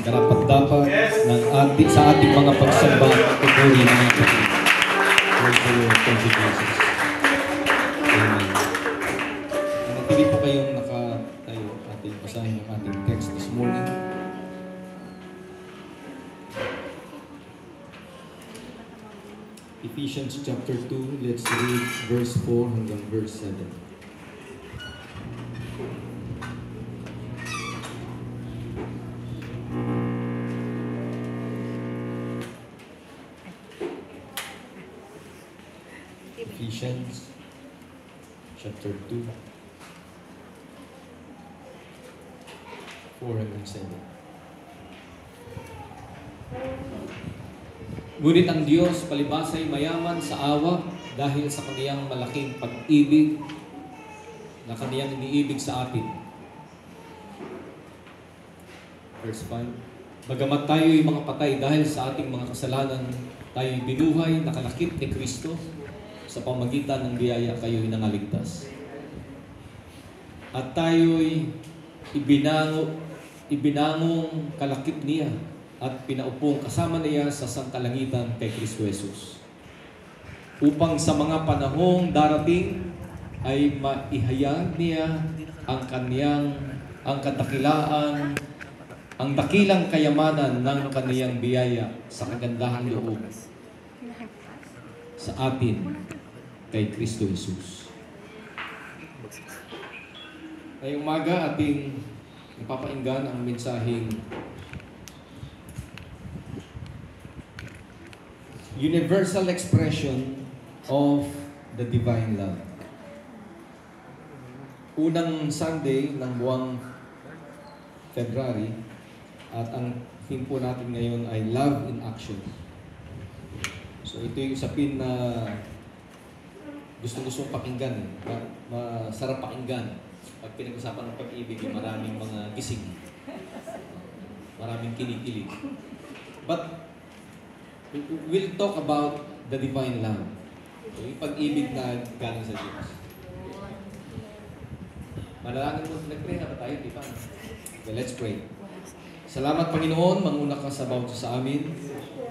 karapat-dapat sa ating mga pagsamba at pagpuri ng mga kapatid. Lord, for your consequences. Amen. Manatili po kayong nakatayo ating basahin ang ating text this morning. Ephesians chapter 2, let's read verse 4 hanggang verse 7. Ephesians chapter 2, 4 hanggang 7. Ngunit ang Diyos palibasa'y mayaman sa awa dahil sa kaniyang malaking pag-ibig na kaniyang iniibig sa atin. Verse 5. Bagamat tayo'y mga patay dahil sa ating mga kasalanan, tayo'y binuhay, nakalakip ni Kristo, sa pamagitan ng biyaya kayo'y nangaligtas. At tayo'y ibinangong kalakip niya at pinaupong kasama niya sa sangkalangitan kay Kristo Jesus. Upang sa mga panahong darating ay maihayag niya ang kadakilaan, ang dakilang kayamanan ng kaniyang biyaya sa kagandahang loob sa atin kay Kristo Jesus. Ngayong umaga ating napapainggan ang mensaheng universal expression of the divine love. Unang Sunday ng buwang February at ang theme po natin ngayon ay Love in Action. So ito yung usapin na gustong-gustong pakinggan. Masarap pakinggan. Pag pinag-usapan ng pag-ibig, maraming mga gising. Maraming kinikilig. But we'll talk about the divine love. So, yung pag-ibig na galing sa Diyos. Manalangin mo, nag-pray na ba tayo? Di ba? Okay, let's pray. Salamat Panginoon, manguna ka sa bawat sa amin.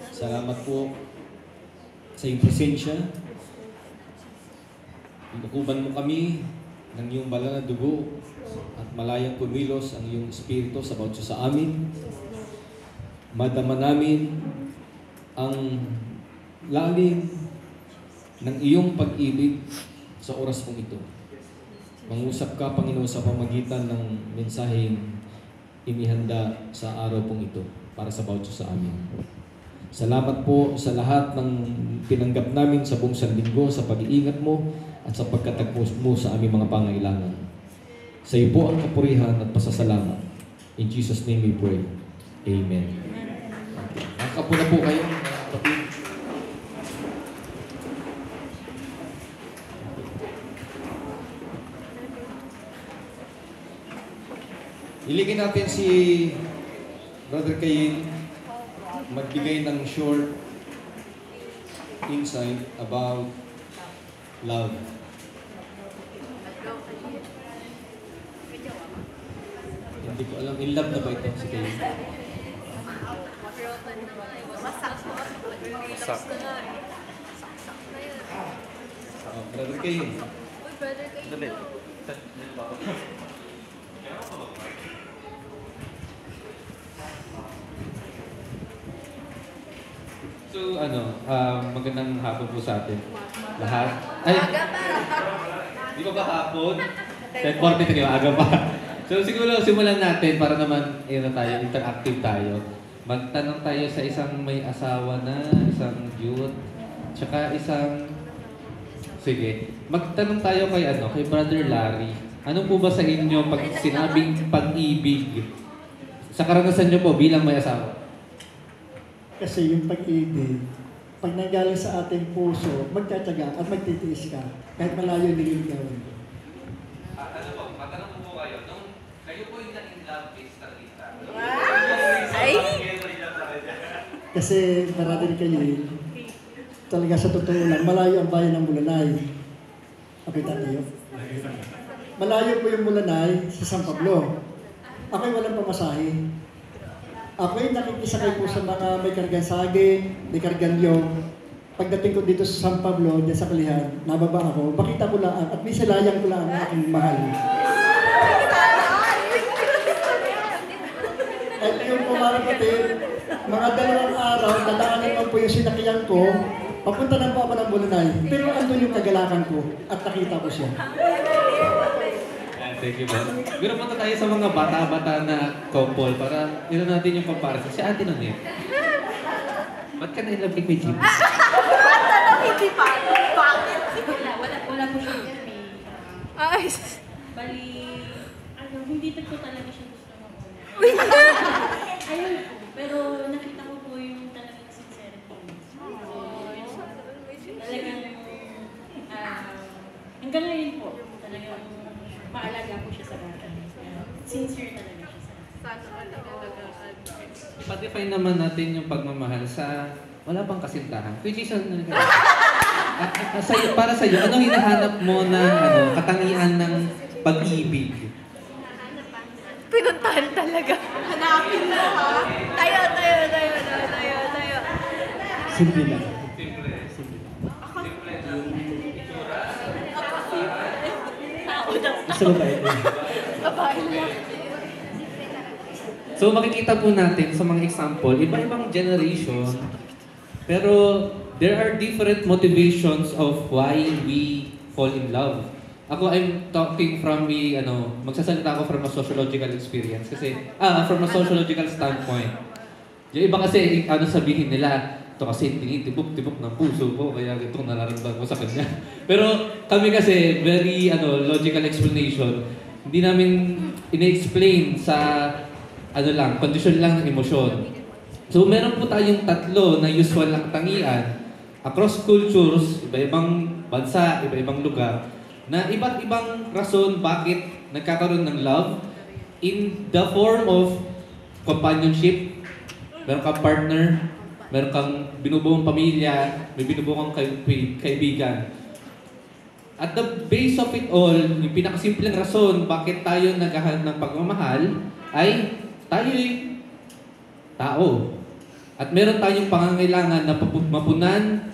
Salamat po sa iyong presensya. Inukuban mo kami ng iyong banal na dugo at malayang kumilos ang iyong espiritu sa bawat sa amin. Madama namin ang lalim ng iyong pag-ibig sa oras pong ito. Mangusap ka, Panginoon, sa pamagitan ng mensaheng inihanda sa araw pong ito para sa bawat sa amin. Salamat po sa lahat ng tinanggap namin sa buong sanlinggo, sa pag-iingat mo at sa pagkatagpo mo sa aming mga pangailangan. Sa iyo po ang kapurihan at pasasalamat. In Jesus' name we pray. Amen. Nakapo na po kayo. Iligin natin si Brother Cain magbigay ng short insight about love. Hindi ko alam, in love na ba ito si Cain? Brother Cain. Dali. So, magandang hapon po sa atin. Lahat. Ay! Di ba hapon? 10:40 kayo, aga pa. So, siguro simulan natin para naman interactive tayo. Magtanong tayo sa isang may asawa na, isang youth, tsaka isang... Sige, magtanong tayo kay Brother Larry. Ano po ba sa inyo pag sinabing pag-ibig? Sa karanasan nyo po bilang may asawa? Kasi yung pag-ibig, pag nanggaling sa ating puso, magtsatsaga at magtitiis ka, kahit malayo nililigawan mo. Matanong po kayo, nung kayo po yung in love is Tarita. Ay! Kasi parating kayo, talaga sa totoo lang, malayo ang bayan ng Mulanay. Kapita tayo. Malayo po yung Mulanay sa San Pablo. Ako'y walang pamasahe. Ako'y nakikisakay po sa mga may kargang saging, may kargang niyong. Pagdating ko dito sa San Pablo, dyan sa Kalihan, nababa ako, makita ko lang at may silayang ko lang ang aking mahal. At yung pumarapatid, mga 2 araw, dadaanan lang po yung sinakyan ko, papunta na po ako ng Bulunay. Pero andun yung kagalakan ko at nakita ko siya. Thank you, boss. Pero punta tayo sa mga bata-bata na couple para ito natin yung comparison. Si Ate Nonet. Ba't ka na-inlove kay Jim? Hindi pa. Bakit? Wala po siyang gabi. Ay. Bali, hindi ko talaga siya gusto ng una. Ayun po, pero nakita ko po yung talagang sincerity. Talagang, hanggang ngayon po, talagang maalaga po siya sa bata. Sincere talaga siya sa bata. Pa-define naman natin yung pagmamahal sa wala pang kasintahan. Which is, para sa'yo, ano hinahanap mo na katangian ng pag-ibig? Pinuntahan talaga. Hanapin mo, ha? Tayo. Simple lang. Isa ba tayo? Babae lang. So makikita po natin sa mga example, iba-ibang generation, pero there are different motivations of why we fall in love. Ako, I'm talking from magsasalita ako from a sociological experience from a sociological standpoint. Yung iba kasi, sabihin nila, ito kasi tinitibok-tibok ng puso ko, kaya itong nararamdaman ko sa kanya. Pero kami kasi, very logical explanation, hindi namin ina-explain sa kondisyon lang ng emosyon. So meron po tayong 3 na usual na katangian across cultures, iba-ibang bansa, iba-ibang lugar, na iba't ibang rason bakit nagkakaroon ng love in the form of companionship. Meron kang partner, meron kang binubuong pamilya, may binubuong kaibigan. At the base of it all, yung pinakasimpleng rason bakit tayo naghahanap ng pagmamahal ay tayo'y tao. At meron tayong pangangailangan na mapunan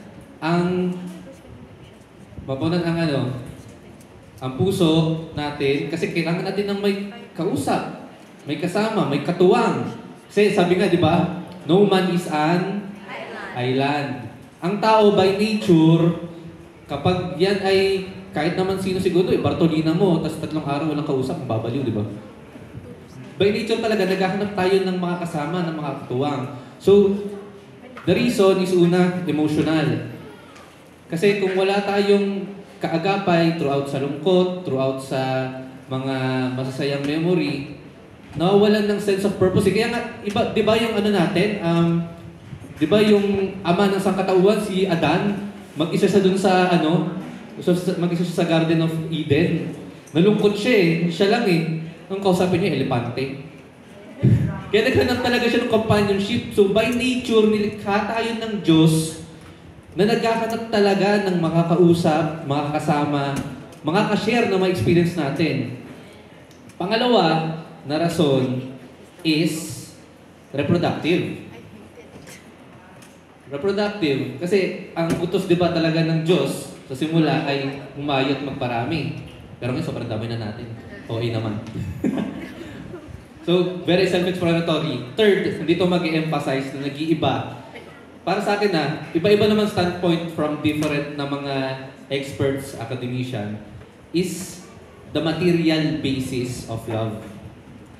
ang puso natin kasi kailangan natin ng may kausap, may kasama, may katuwang. Kasi sabi nga, di ba, no man is an island. Ang tao by nature, kapag yan ay kahit naman sino siguro, Bartolina mo, tapos 3 araw walang kausap, babaliw, di ba? By nature talaga, naghahanap tayo ng mga kasama, ng mga katuwang. So, the reason is emotional. Kasi kung wala tayong kaagapay throughout sa lungkot, throughout sa mga masasayang memory, nawawalan ng sense of purpose. Kaya nga, di ba yung di ba yung ama ng sangkatauhan, si Adan, mag-isa siya dun sa mag-isa siya sa Garden of Eden. Nalungkot siya siya lang Nung kausapin niya, elepante. Kaya naghanap talaga siya ng companionship. So by nature, nilikha tayo ng Diyos na naghahanap talaga ng mga kausap, mga kasama, mga ka-share na ma-experience natin. Pangalawa na rason is reproductive. Reproductive. Kasi ang utos diba talaga ng Diyos sa simula ay humayo at magparami. Pero ngayon sobrang dami na natin. Okay naman. So, very self-explanatory. Third, dito mag-i-emphasize na nag-iiba. Para sa akin iba-iba naman standpoint from different na mga experts, academician, is the material basis of love,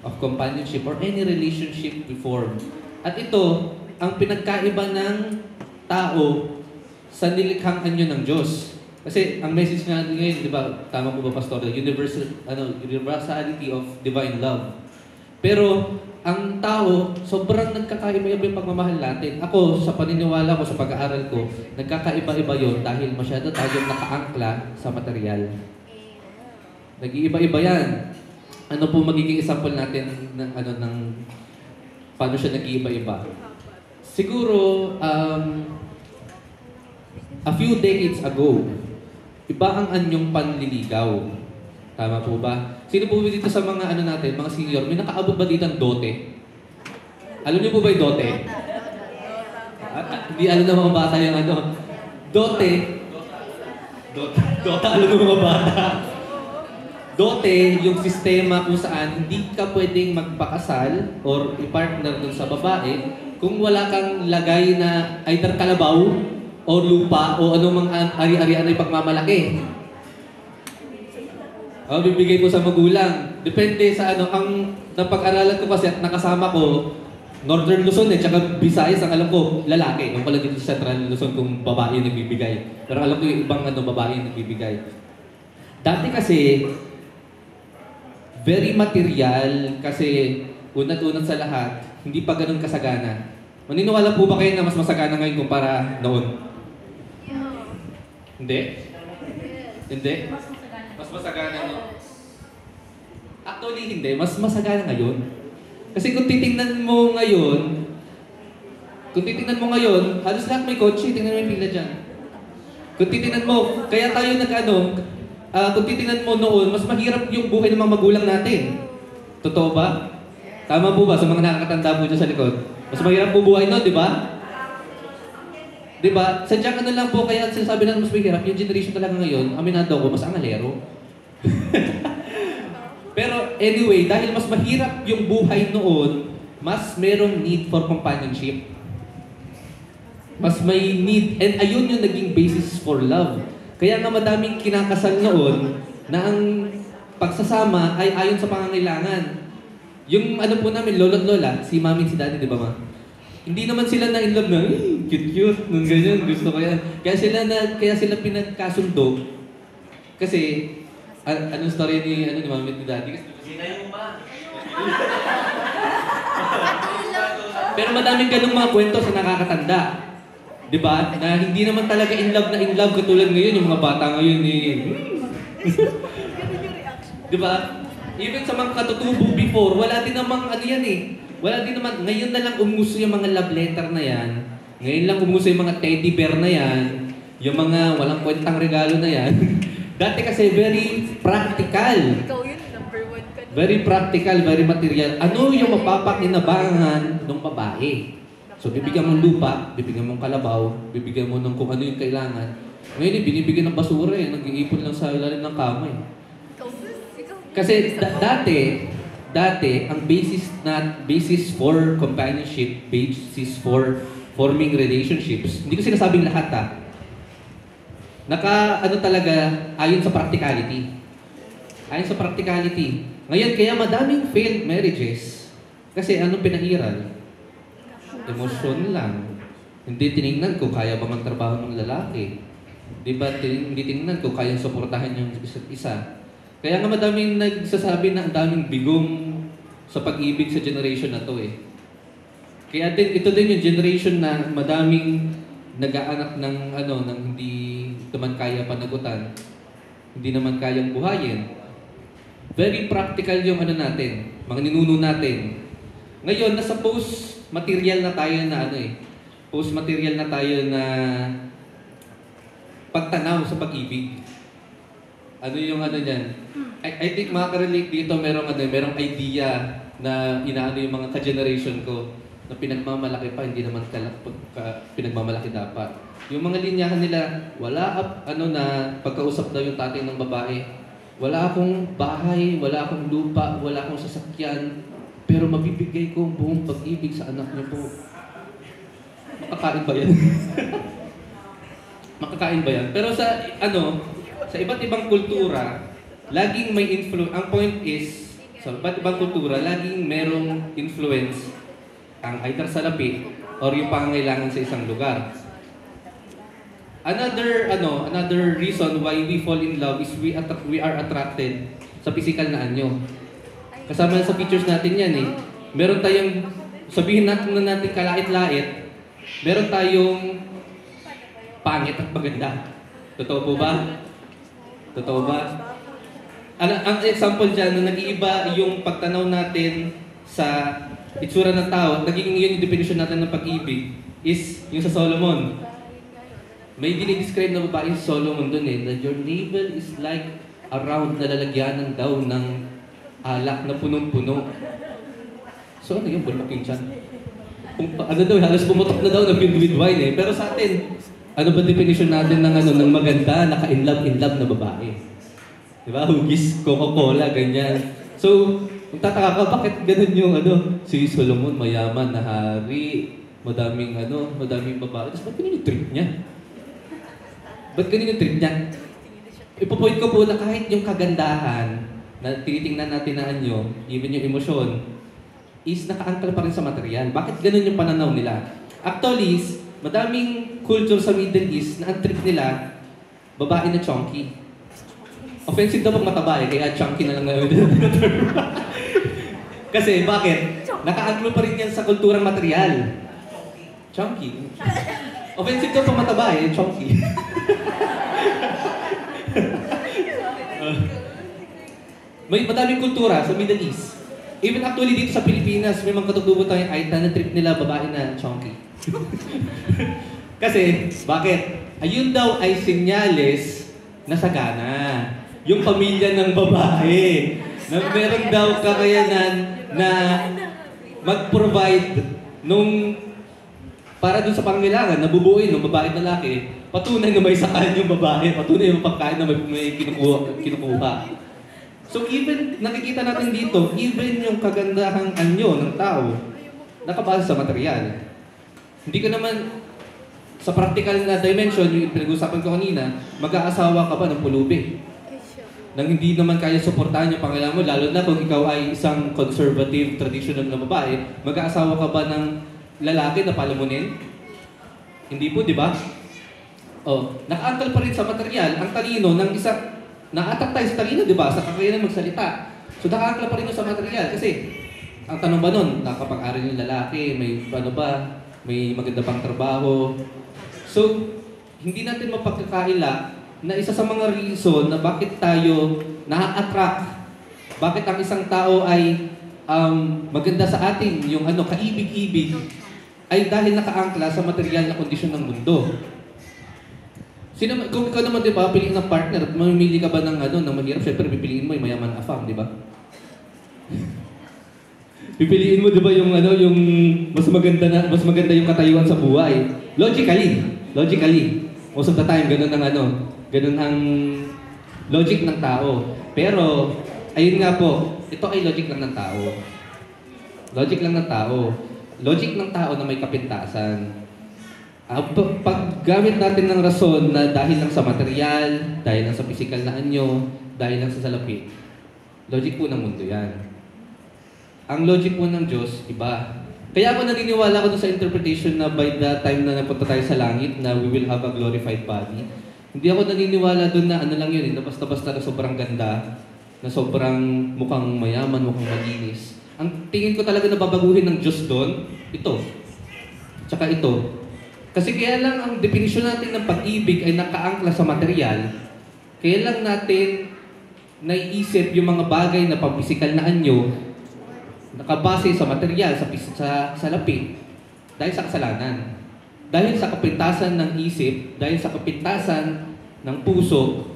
of companionship, or any relationship we form. At ito, ang pinagkaiba ng tao sa nilikhang anyo ng Diyos. Kasi ang message nga ngayon, di ba, tama po ba, Pastor, universality of divine love. Pero ang tao, sobrang nagkakaiba-iba yung pagmamahal natin. Ako, sa paniniwala ko, sa pag-aaral ko, nagkakaiba-iba yon dahil masyado tayong nakaangkla sa material. Nag-iiba-iba yan. Ano po magiging example natin ng paano siya nag-iiba-iba? Siguro, a few decades ago, iba ang anyong panliligaw. Tama po ba? Sino po dito sa mga natin, mga senior, may nakaabot ba dito ng dote? Alam niyo po ba yung dote? Hindi alam ng mga bata yung ano. Dote. Dota, alam ng mga bata. Dote, yung sistema kung saan hindi ka pwedeng magpakasal or i-partner dun sa babae kung wala kang lagay na either kalabaw o lupa o anumang ari-arian na ipagmamalaki. O, bibigay ko sa magulang. Depende sa ano, ang napag-aralan ko kasi at nakasama ko, Northern Luzon tsaka Visayas, ang alam ko, lalaki. Yung pala dito sa Central Luzon kung babae yung nagbibigay. Pero alam ko yung ibang babae yung nagbibigay. Dati kasi, very material kasi unat-unat sa lahat, hindi pa ganun kasagana. Maniniwala po ba kayo na mas masagana ngayon kumpara noon? Hindi? Hindi? Mas masagana no? Actually hindi, mas masagana ngayon. Kasi kung titingnan mo ngayon, halos lahat may kotse, tingnan mo yung pila dyan. Kung titingnan mo, kaya tayo kung titingnan mo noon, mas mahirap yung buhay ng mga magulang natin. Totoo ba? Tama po ba sa mga nakakatanda po dyan sa likod? Mas mahirap po buhay noon, di ba? Di ba? Sadyang ano lang po, kaya sinasabi na mas mahirap, yung generation talaga ngayon, aminado ko, mas angalero. Pero anyway, dahil mas mahirap yung buhay noon, mas merong need for companionship. Mas may need, and ayun yung naging basis for love. Kaya nga madaming kinakasal noon na ang pagsasama ay ayon sa pangangailangan. Yung ano po namin, lolo't lola, si mami at si daddy, di ba ma? Hindi naman sila na in love na, cute-cute, nung ganyan, gusto ko yan. Kaya sila pinagkasundo. Kasi, anong story ni mami at ni daddy? Sina yung ma. Pero madaming ganung mga kwento sa nakakatanda. Di ba? Na hindi naman talaga in love katulad ngayon, yung mga bata ngayon Di ba? Even sa mga katutubo before, wala din namang ano yan Wala din naman, ngayon na lang umuso yung mga love letter na yan. Ngayon lang umuso yung mga teddy bear na yan. Yung mga walang kwentang regalo na yan. Dati kasi very practical. Ikaw yun, number 1 ka. Very practical, very material. Ano yung mapapakinabangan ng babae? So, bibigyan mo lupa, bibigyan mo kalabaw, bibigyan mo ng kung ano yung kailangan. Ngayon, binibigyan ng basura nag-iipon lang sa ilalim ng kama Kasi dati, ang basis for companionship, basis for forming relationships, hindi ko sinasabing lahat talaga, ayon sa practicality. Ayon sa practicality. Ngayon, kaya madaming failed marriages. Kasi anong pinahiral? Emosyon lang. Hindi tinignan kung kaya ba magtrabaho ng lalaki. Hindi tinignan kung kaya suportahan yung isa't isa. Kaya nga madaming nagsasabi na ang daming bigong sa pag-ibig sa generation na to Kaya ito din yung generation na madaming nag-aanak ng hindi naman kaya panagutan, hindi naman kayang buhayin. Very practical yung natin, mga ninuno natin. Ngayon, nasa post-material na tayo na post-material na tayo na pagtanaw sa pag-ibig. Ano yung dyan? I think makaka-relate dito, merong idea na inaano yung mga ka-generation ko na pinagmamalaki pa, hindi naman pinagmamalaki dapat. Yung mga linyahan nila, na pagkausap daw yung tatay ng babae, wala akong bahay, wala akong lupa, wala akong sasakyan, pero mabibigay ko ang buong pag-ibig sa anak niyo po. Makakain ba yan? Makakain ba yan? Pero sa iba't ibang kultura, laging may influence. Ang point is, sa iba't ibang kultura, laging merong influence ang either salapi or yung pangangailangan sa isang lugar. Another reason why we fall in love is we are attracted sa physical na anyo. Kasama sa pictures natin yan Meron tayong, sabihin natin kalait-lait, meron tayong pangit at maganda. Totoo po ba? Totoo ba? Ang example dyan, na nag-iiba yung pagtanaw natin sa itsura ng tao, naging yun yung definition natin ng pag-ibig, is yung sa Solomon. May dinidescribe na babae si Solomon dun that your navel is like a round na lalagyanan daw ng alak na punong-puno. So ano yung bulok yung tiyan? ano daw, halos pumutok na daw ng filled with wine eh. Pero sa atin, ano ba definition natin ng ano ng maganda, in love na babae? 'Di ba? Hugis, Coca-Cola, ganyan. So, kung tataka ka, bakit ganun yung ano, si Solomon, mayaman na hari, madaming babae. Tapos ba't ganun yung trip niya? Ba't ganun yung trip niya? Ipopoint ko po na kahit yung kagandahan na tinitingnan natin na anyo, even yung emosyon, is nakaangkal pa rin sa material. Bakit ganun yung pananaw nila? Actually, madaming culture sa Middle East na ang trip nila, babae na chunky. Offensive daw pag mataba eh, kaya chunky na lang ngayon. Kasi bakit? Nakaangklo pa rin yan sa kulturang material. Chunky. Offensive daw pag mataba eh, chunky. May madaming kultura sa Middle East. Even actually dito sa Pilipinas, may mga katutubo tayong Aita na trip nila babae na chunky. Kasi, bakit? Ayun daw ay senyales na sagana. Yung pamilya ng babae. Na meron daw kakayanan na mag-provide nung para dun sa pangangailangan, nabubuin ng babae at lalaki, patunay na may sakaan yung babae, patunay yung pagkain na may kinukuha. So even, nakikita natin dito, even yung kagandahang anyo ng tao, nakabase sa material. Hindi ka naman, sa practical na dimension, yung pinag-usapan ko kanina, mag-aasawa ka ba ng pulubi? Nang hindi naman kaya suportahan yung pangailangan mo, lalo na kung ikaw ay isang conservative, traditional na babae, mag-aasawa ka ba ng lalaki na palamunin? Hindi po, di ba? Oh, nakaangkal pa rin sa material ang talino ng isa. Nakatak tayo sa talino, di ba? Sa kakayanan magsalita. So nakaangkal pa rin sa material. Kasi, ang tanong ba nun, nakapag-aral yung lalaki, may ano ba, may maganda pang trabaho. So, hindi natin mapagkakaila na isa sa mga reason na bakit tayo na-attract, bakit ang isang tao ay maganda sa atin, yung ano, kaibig-ibig, ay dahil nakaangkla sa material na kondisyon ng mundo. Kung ikaw naman, di ba, piliin ng partner at mamimili ka ba ng ano, ng mahirap, syempre pipiliin mo yung mayaman na afam, di ba? Pipiliin mo, di ba, yung ano, yung mas maganda yung katayuan sa buhay. Logically. Most of the time, ganun ang logic ng tao. Pero, ayun nga po, ito ay logic lang ng tao. Logic ng tao na may kapintasan. Pag gamit natin ng rason na dahil lang sa material, dahil lang sa physical na anyo, dahil lang sa salapi, logic po ng mundo yan. Ang logic po ng Diyos, iba. Kaya ako naniniwala ko sa interpretation na by the time na napunta tayo sa langit, na we will have a glorified body. Hindi ako naniniwala doon na ano lang yun, na basta-basta na sobrang ganda, na sobrang mukhang mayaman, mukhang malinis. Ang tingin ko talaga na babaguhin ng Diyos doon, ito. Tsaka ito. Kasi kaya lang ang definisyon natin ng pag-ibig ay nakaangkla sa material, kaya lang natin naiisip yung mga bagay na pang-physical na anyo, nakabase sa material, sa salapi, dahil sa kasalanan. Dahil sa kapintasan ng isip, dahil sa kapintasan ng puso,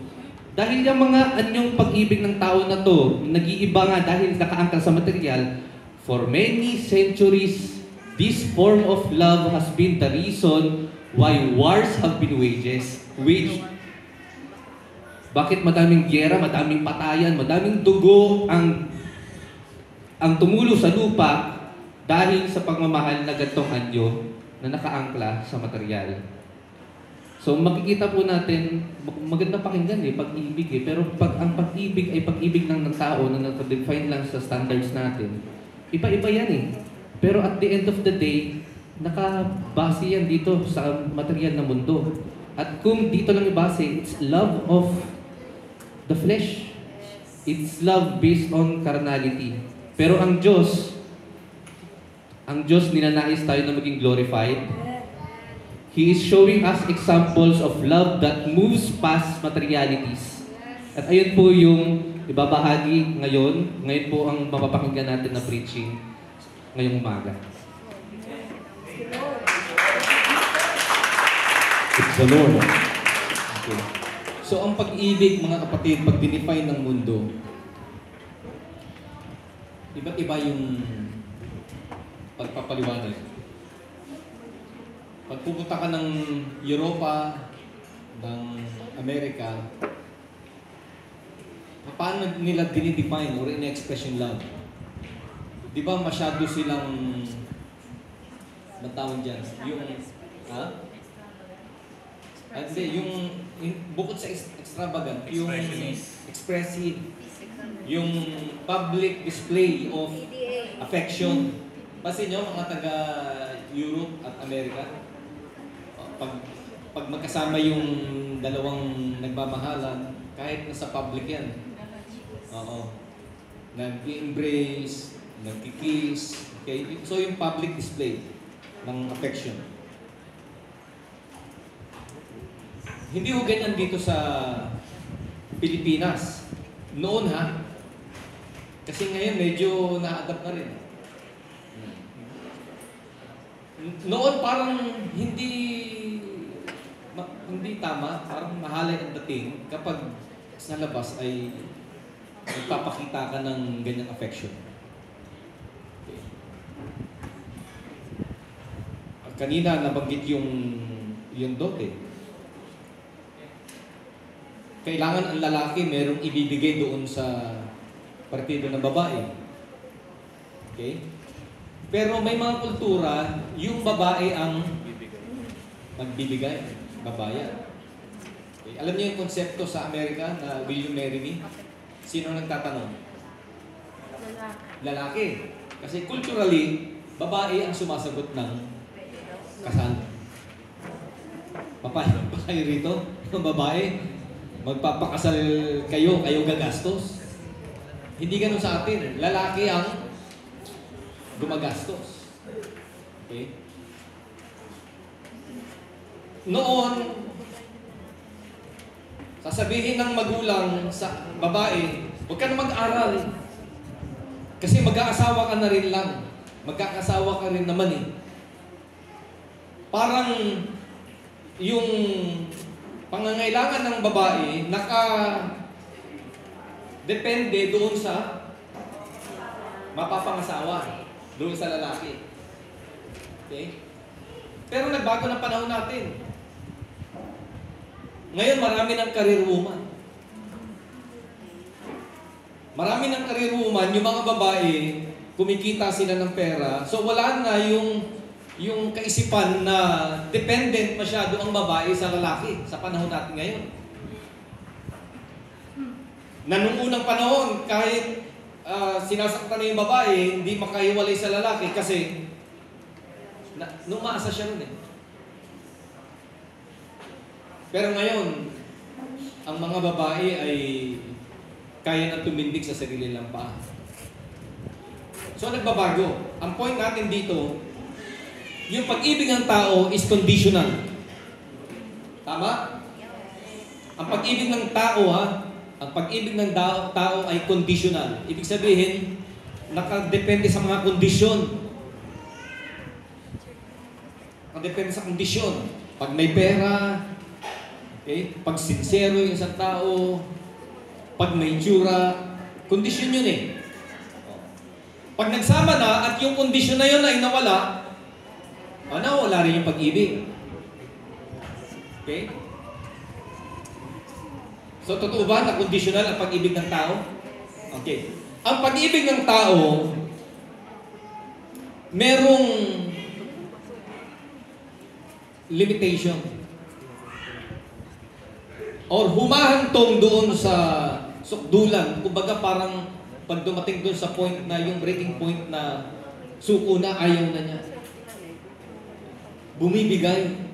dahil yung mga anyong pag-ibig ng tao na to, nag-iiba nga dahil nakaangkla sa material, for many centuries, this form of love has been the reason why wars have been waged. Bakit madaming giyera, madaming patayan, madaming dugo ang tumulo sa lupa dahil sa pagmamahal na gantong anyo na nakaangkla sa material. So makikita po natin, maganda pakinggan pag-ibig pero pag ang pag-ibig ay pag-ibig lang ng tao na naka-define lang sa standards natin, iba-iba yan Pero at the end of the day, nakabase yan dito sa material na mundo. At kung dito lang ibase, it's love of the flesh. It's love based on carnality. Pero ang Diyos ninanais tayo na maging glorified. He is showing us examples of love that moves past materialities. At ayun po yung ibabahagi ngayon. Ngayon po ang mapapakinggan natin na preaching ngayong umaga. It's the Lord. Okay. So ang pag-ibig, mga kapatid, pag dinefine ng mundo, iba't iba yung pagpapaliwanag. Pag pupunta ka ng Europa, ng Amerika, paano nila dinidefine or in-express yung love? Di ba masyado silang matawag dyan? Yung, ha? Hindi, bukod sa extravagant, yung expressive, yung public display of affection. Kasi nyo, mga taga-Europe at Amerika, pag magkasama yung dalawang nagmamahalan, kahit nasa public yan, oo, nag-embrace, nag-kiss, okay? So yung public display ng affection. Hindi ho ganyan dito sa Pilipinas. Noon ha, kasi ngayon medyo na-adapt na rin. Noon parang hindi tama, parang mahalay ang dating kapag sa labas ay magpapakita ka ng ganyang affection. Okay. Kanina nabanggit yung dote. Kailangan ang lalaki merong ibibigay doon sa partido ng babae. Okay? Pero may mga kultura, yung babae ang magbibigay, babayan. Okay? Alam niyo yung konsepto sa Amerika na will you marry me? Sino nagtatanong? Lalaki. Kasi culturally, babae ang sumasagot ng kasal. Papayag ba kayo rito? Yung babae, magpapakasal kayo gagastos. Hindi ganun sa atin. Lalaki ang gumagastos. Okay? Noon, sasabihin ng magulang sa babae, huwag ka na mag-aral. Kasi mag-aasawa ka na rin lang. Magkakasawa ka rin naman eh. Parang yung pangangailangan ng babae depende doon sa mapapangasawa, doon sa lalaki. Okay? Pero nagbago ng panahon natin. Ngayon marami ng career woman. Marami ng career woman, yung mga babae, kumikita sila ng pera, so wala na yung kaisipan na dependent masyado ang babae sa lalaki sa panahon natin ngayon. Na nung unang panahon, kahit sinasaktan na yung babae, hindi makahiwalay sa lalaki kasi numaasa siya rin eh. Pero ngayon, ang mga babae ay kaya na tumindig sa sarili lang pa. So nagbabago. Ang point natin dito, yung pag-ibig ng tao is conditional. Tama? Ang pag-ibig ng tao ang pag-ibig ng tao ay conditional. Ibig sabihin, nakadepende sa mga kondisyon. Nakadepende sa kondisyon. Pag may pera, okay? Pag sincero yung isang tao, pag may tsura, kondisyon yun eh. Pag nagsama na at yung kondisyon na yun ay nawala, wala rin yung pag-ibig. Okay? So, totoo ba na conditional ang pag-ibig ng tao? Okay. Ang pag-ibig ng tao, merong limitation. Or humahantong doon sa sukdulan. Kumbaga parang pag dumating doon sa point na yung breaking point na suko na, ayaw na niya. Bumibigay.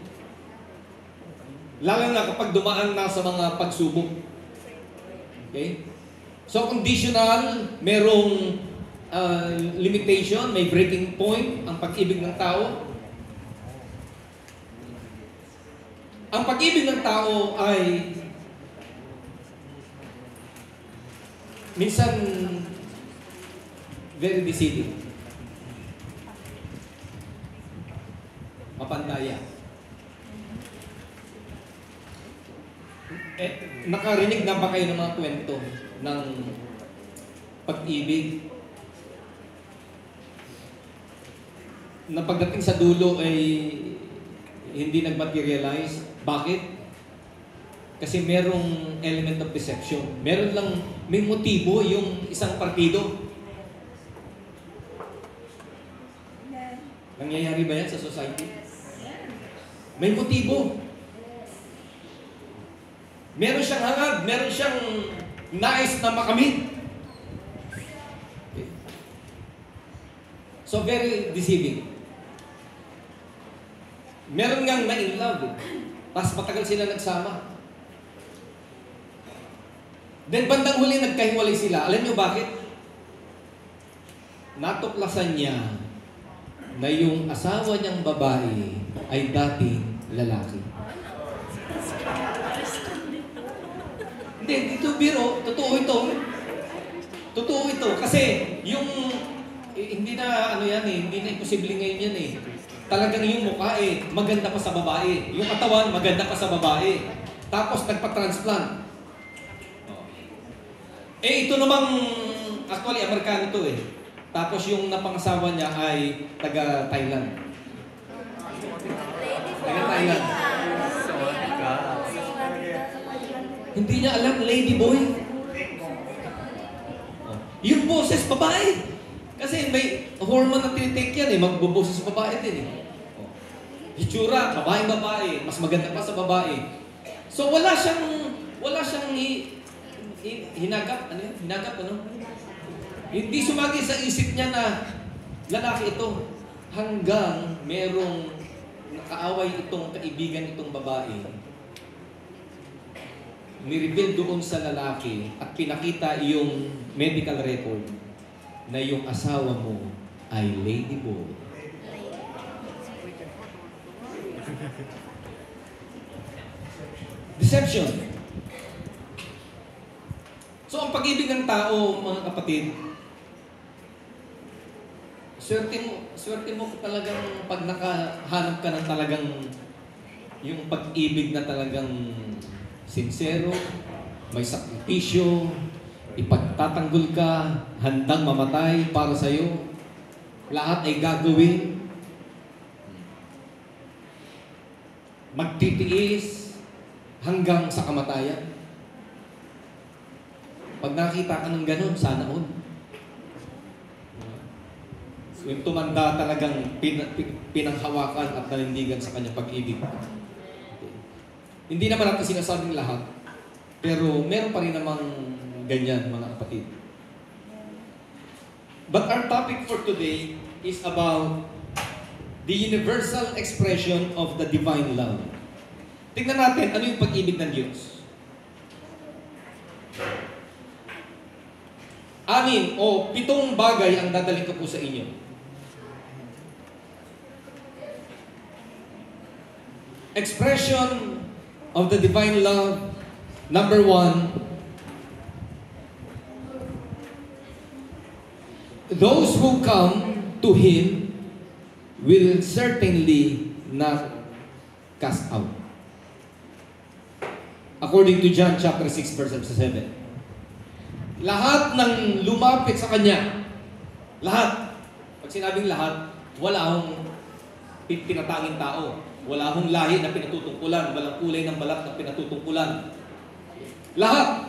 Lalo na kapag dumaan na sa mga pagsubok. Okay? So, conditional, merong limitation, may breaking point, ang pag-ibig ng tao. Ang pag-ibig ng tao ay minsan very deceiving. Mapandaya. Nakarinig na ba kayo ng mga kwento ng pag-ibig? Na pagdating sa dulo ay hindi nag-materialize. Bakit? Kasi merong element of deception. May motibo yung isang partido. Nangyayari ba yan sa society? May motibo. Meron siyang hangad, meron siyang nais na makamit. Okay. So very deceiving. Meron ngang na-in love. Tapos matagal sila nagsama. Then bandang huli nagkahiwalay sila. Alam niyo bakit? Natuklasan niya na yung asawa niyang babae ay dating lalaki. Hindi, dito biro, totoo ito. Totoo ito. Kasi yung, hindi na hindi na imposible ngayon yan eh. Talagang yung mukha maganda pa sa babae. Yung katawan, maganda pa sa babae. Tapos nagpa-transplant. Ito namang, actually, Amerikano to eh. Tapos yung napangasawa niya ay taga-Thailand. Taga-Thailand. Hindi niya alam, ladyboy. Yung boses, babae. Kasi may hormone na tinitake yan eh. Magboboses babae din eh. Hitsura, babae. Mas maganda pa sa babae. So wala siyang hinagap. Ano yun? Hinagap, ano? Hindi sumagi sa isip niya na lalaki ito. Hanggang merong nakaaway itong kaibigan itong babae. Nireveal doon sa lalaki at pinakita yung medical record na yung asawa mo ay ladyboy. Deception. So ang pag-ibig ng tao, mga kapatid, swerte mo talagang pag nakahanap ka ng talagang yung pag-ibig na talagang sincero, may sakripisyo, ipagtatanggol ka, handang mamatay para sa'yo, lahat ay gagawin, magtitiis hanggang sa kamatayan. Pag nakita ka ng ganun, sana all. Yung tumanda talagang pinanghawakan at nanindigan sa kanyang pag-ibig. Hindi naman natin sinasabing lahat, pero meron pa rin namang ganyan, mga kapatid. But our topic for today is about the universal expression of the divine love. Tingnan natin, ano yung pag-ibig ng Diyos? 6 o 7 bagay ang dadalhin ko po sa inyo. Expression of the divine love. Number 1, those who come to Him will certainly not cast out. According to John chapter 6 verse 7. Lahat ng lumapit sa Kanya, lahat, pag sinabing lahat, wala akong pinatanging tao, wala akong lahi na pinatutungkulan, walang kulay ng balat na pinatutungkulan. Lahat,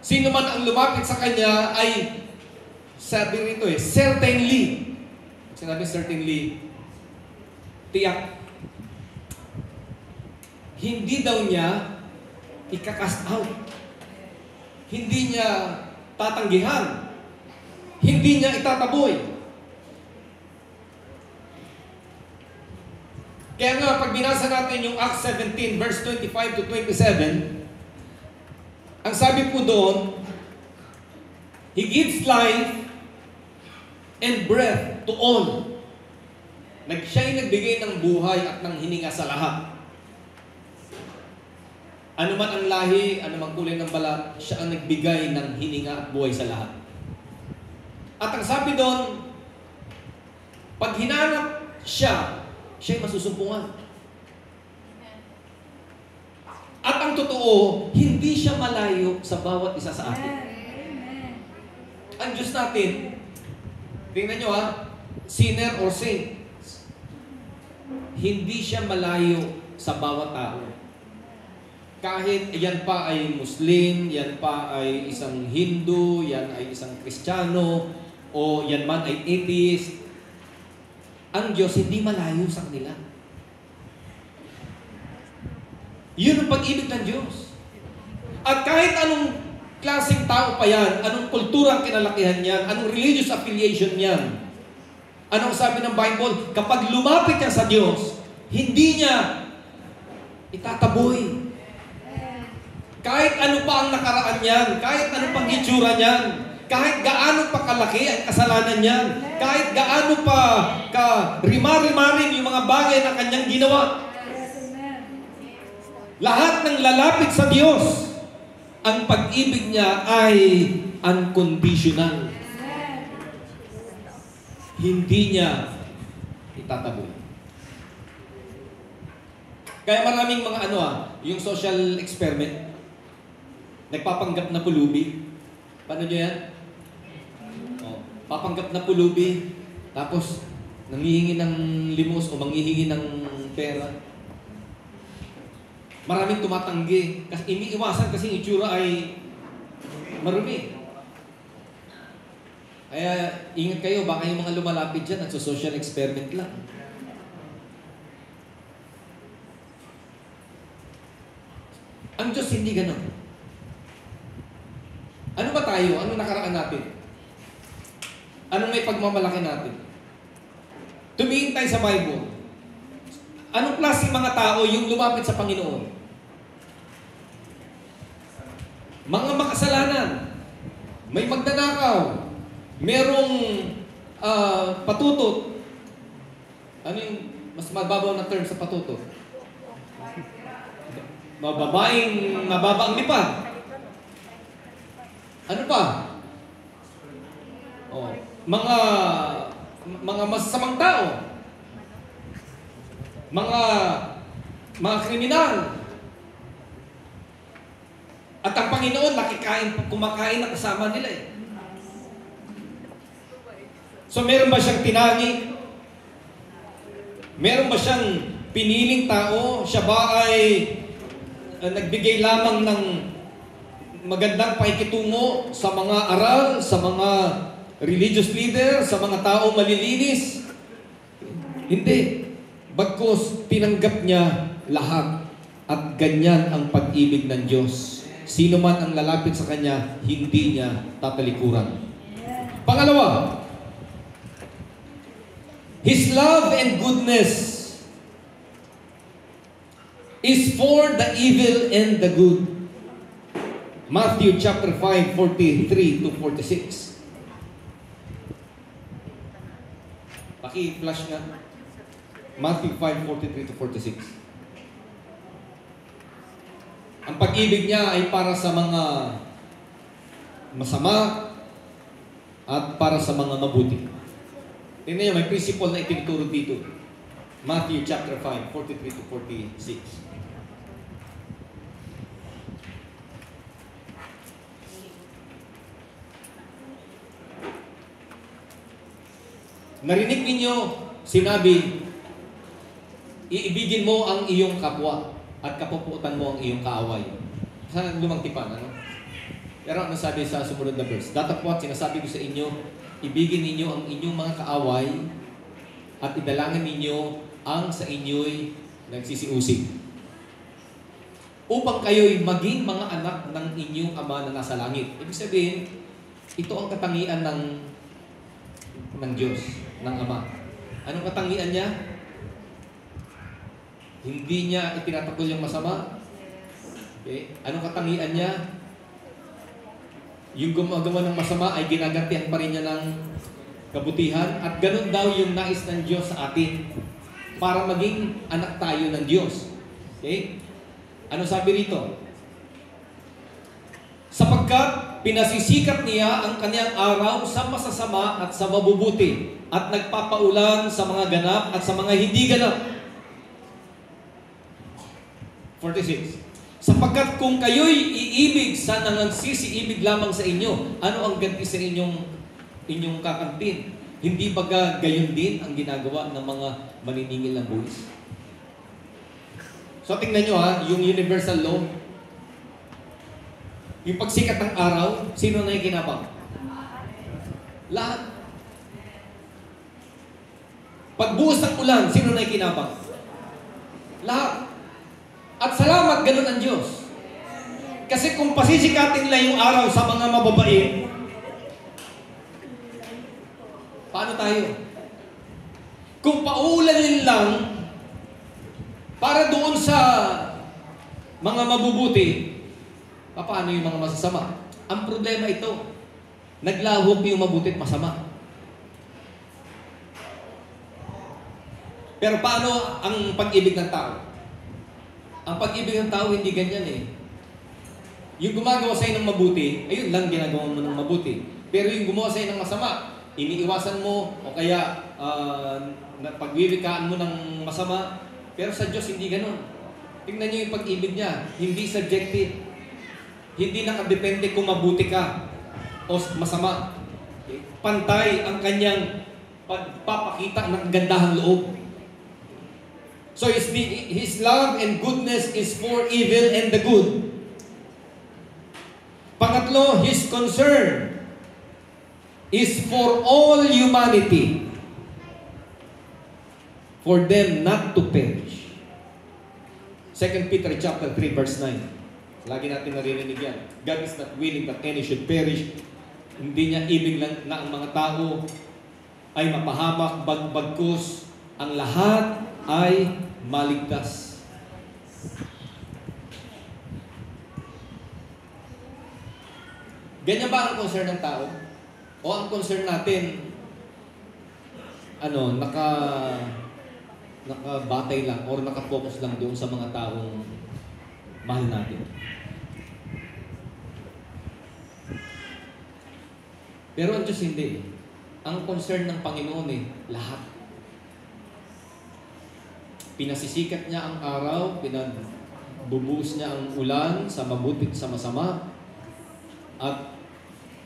sino man ang lumapit sa Kanya ay, sabi rito certainly. Pag sinabing certainly, tiyak. Hindi daw niya ika-cast out. Hindi niya tatanggihan. Hindi niya itataboy. Kaya nga, pag binasa natin yung Acts 17, verse 25 to 27, ang sabi po doon, He gives life and breath to all. Siya'y nagbigay ng buhay at ng hininga sa lahat. Ano man ang lahi, ano man kulay ng balat, siya ang nagbigay ng hininga at buhay sa lahat. At ang sabi doon, pag hinanap siya'y masusumpungan. At ang totoo, hindi siya malayo sa bawat isa sa atin. Ang Diyos natin, tingnan nyo sinner or saint, hindi siya malayo sa bawat tao. Kahit yan pa ay Muslim, yan pa ay isang Hindu, yan ay isang Kristiyano, o yan man ay atheist, ang Diyos hindi malayo sa kanila. Yun ang pag-ibig ng Diyos. At kahit anong klaseng tao pa yan, anong kultura ang kinalakihan niyan, anong religious affiliation niyan, anong sabi ng Bible, kapag lumapit niya sa Diyos, hindi niya itataboy. Kahit ano pa ang nakaraan niyan, kahit ano pang itsura niyan, kahit gaano pa kalaki ang kasalanan niyan, kahit gaano pa rimari-maring yung mga bagay na kanyang ginawa, lahat ng lalapit sa Diyos, ang pag-ibig niya ay unconditional. Hindi niya itataboy. Kaya maraming mga yung social experiment, nagpapanggap na pulubi. Paano nyo yan? Papanggap na pulubi, tapos nanghihingi ng limos o manghihingi ng pera. Maraming tumatanggi. Kasi iniiwasan kasi yung itsura ay marumi. Kaya ingat kayo, baka yung mga lumalapit dyan at social experiment lang. Ang Diyos hindi ganun. Ano ba tayo? Ano nakaraan natin? Anong may pagmamalaki natin? Tumingin tayo sa Bible. Anong klaseng mga tao yung lumapit sa Panginoon? Mga makasalanan. May magnanakaw. Merong patutot. Ano yung mas mababaw na term sa patutot? Babaeng mababa ang lipad. Ano pa? Mga masasamang tao. Mga kriminal. At ang Panginoon kumakain na kasama nila eh. So meron ba siyang tinangi? Meron ba siyang piniling tao? Siya ba ay nagbigay lamang ng magandang pakikitungo sa mga aral, sa mga religious leader, sa mga tao malilinis? Hindi. Bagkus tinanggap niya lahat. At ganyan ang pag-ibig ng Diyos. Sino man ang lalapit sa Kanya, hindi niya tatalikuran. Pangalawa, His love and goodness is for the evil and the good. Matthew chapter 5, 43 to 46. Paki-flash nga. Matthew 5, 43 to 46. Ang pag-ibig niya ay para sa mga masama at para sa mga mabuti. Tingnan niyo, may principle na itinuturo dito. Matthew chapter 5, 43 to 46. Narinig ninyo, sinabi, iibigin mo ang iyong kapwa at kapuputan mo ang iyong kaaway. Saan lumang tipan, ano? Pero ano sabi sa sumunod na verse? Datapwat, sinasabi ko sa inyo, ibigin ninyo ang inyong mga kaaway at idalangin ninyo ang sa inyo'y nagsisiusig. Upang kayo'y maging mga anak ng inyong Ama na nasa langit. Ibig sabihin, ito ang katangian ng Diyos, ng Ama. Anong katangian niya? Hindi niya itinatakol yung masama. Okay? Anong katangian niya? Yung gumagawa ng masama ay ginagantihan pa rin niya ng kabutihan. At ganun daw yung nais ng Diyos sa atin para maging anak tayo ng Diyos. Okay? Ano sabi rito? Sapagkat pinasisikat niya ang kanyang araw sa masasama at sa mabubuti at nagpapaulan sa mga ganap at sa mga hindi ganap. 46. Sapagkat kung kayo'y iibig sa nagsisiibig lamang sa inyo, ano ang ganti sa inyong kakamtin? Hindi baga gayon din ang ginagawa ng mga maniningil ng buwis? So tingnan nyo ha, yung universal law. Yung pagsikat ng araw, sino na ikinabang? Lahat. Pagbuhos ng ulan, sino na ikinabang? Lahat. At salamat, ganun ang Diyos. Kasi kung pasisikatin nila yung araw sa mga mababait, paano tayo? Kung pauulanin lang para doon sa mga mabubuti, paano yung mga masasama? Ang problema ito, naglahok yung mabuti at masama. Pero paano ang pag-ibig ng tao? Ang pag-ibig ng tao hindi ganyan eh. Yung gumagawa sa'yo ng mabuti, ayun lang ginagawa mo ng mabuti. Pero yung gumawa sa'yo ng masama, iniiwasan mo o kaya pagwiwikaan mo ng masama. Pero sa Diyos hindi ganon. Tingnan niyo yung pag-ibig niya, hindi subjective. Hindi nakadepende kung mabuti ka o masama. Pantay ang kanyang pagpapakita ng kagandahang loob. So His love and goodness is for evil and the good. Pangatlo, His concern is for all humanity, for them not to perish. 2 Peter chapter 3 verse 9. Lagi natin naririnig yan. God is not willing that any should perish. Hindi niya ibig lang na ang mga tao ay mapahamak, bagkus ang lahat ay maligtas. Ganyan ba ang concern ng tao? O ang concern natin, nakabatay lang or nakafocus lang doon sa mga taong mahal natin? Pero ang Diyos hindi. Ang concern ng Panginoon lahat. Pinasisikat niya ang araw, pinagbubuhos niya ang ulan sa mabuti at sa masama. At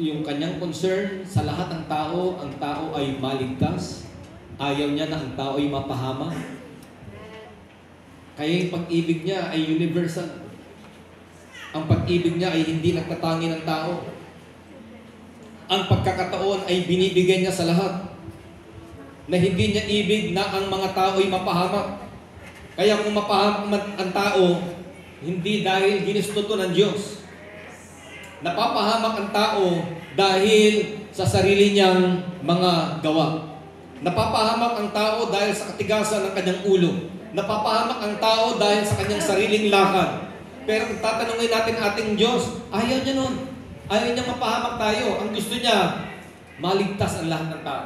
yung kanyang concern sa lahat ng tao, ang tao ay maligtas. Ayaw niya na ang tao ay mapahama. Kaya yung pag-ibig niya ay universal. Ang pag-ibig niya ay hindi nagtatangi ng tao. Ang pagkakataon ay binibigay niya sa lahat. Na hindi niya ibig na ang mga tao ay mapahamak. Kaya kung mapahamak ang tao, hindi dahil ginusto to ng Diyos. Napapahamak ang tao dahil sa sarili niyang mga gawa. Napapahamak ang tao dahil sa katigasan ng kanyang ulo. Napapahamak ang tao dahil sa kanyang sariling lakad. Pero kung tatanungin natin ating Diyos, ayaw niya nun. Ayaw niya mapahamak tayo. Ang gusto niya, maligtas ang lahat ng tao.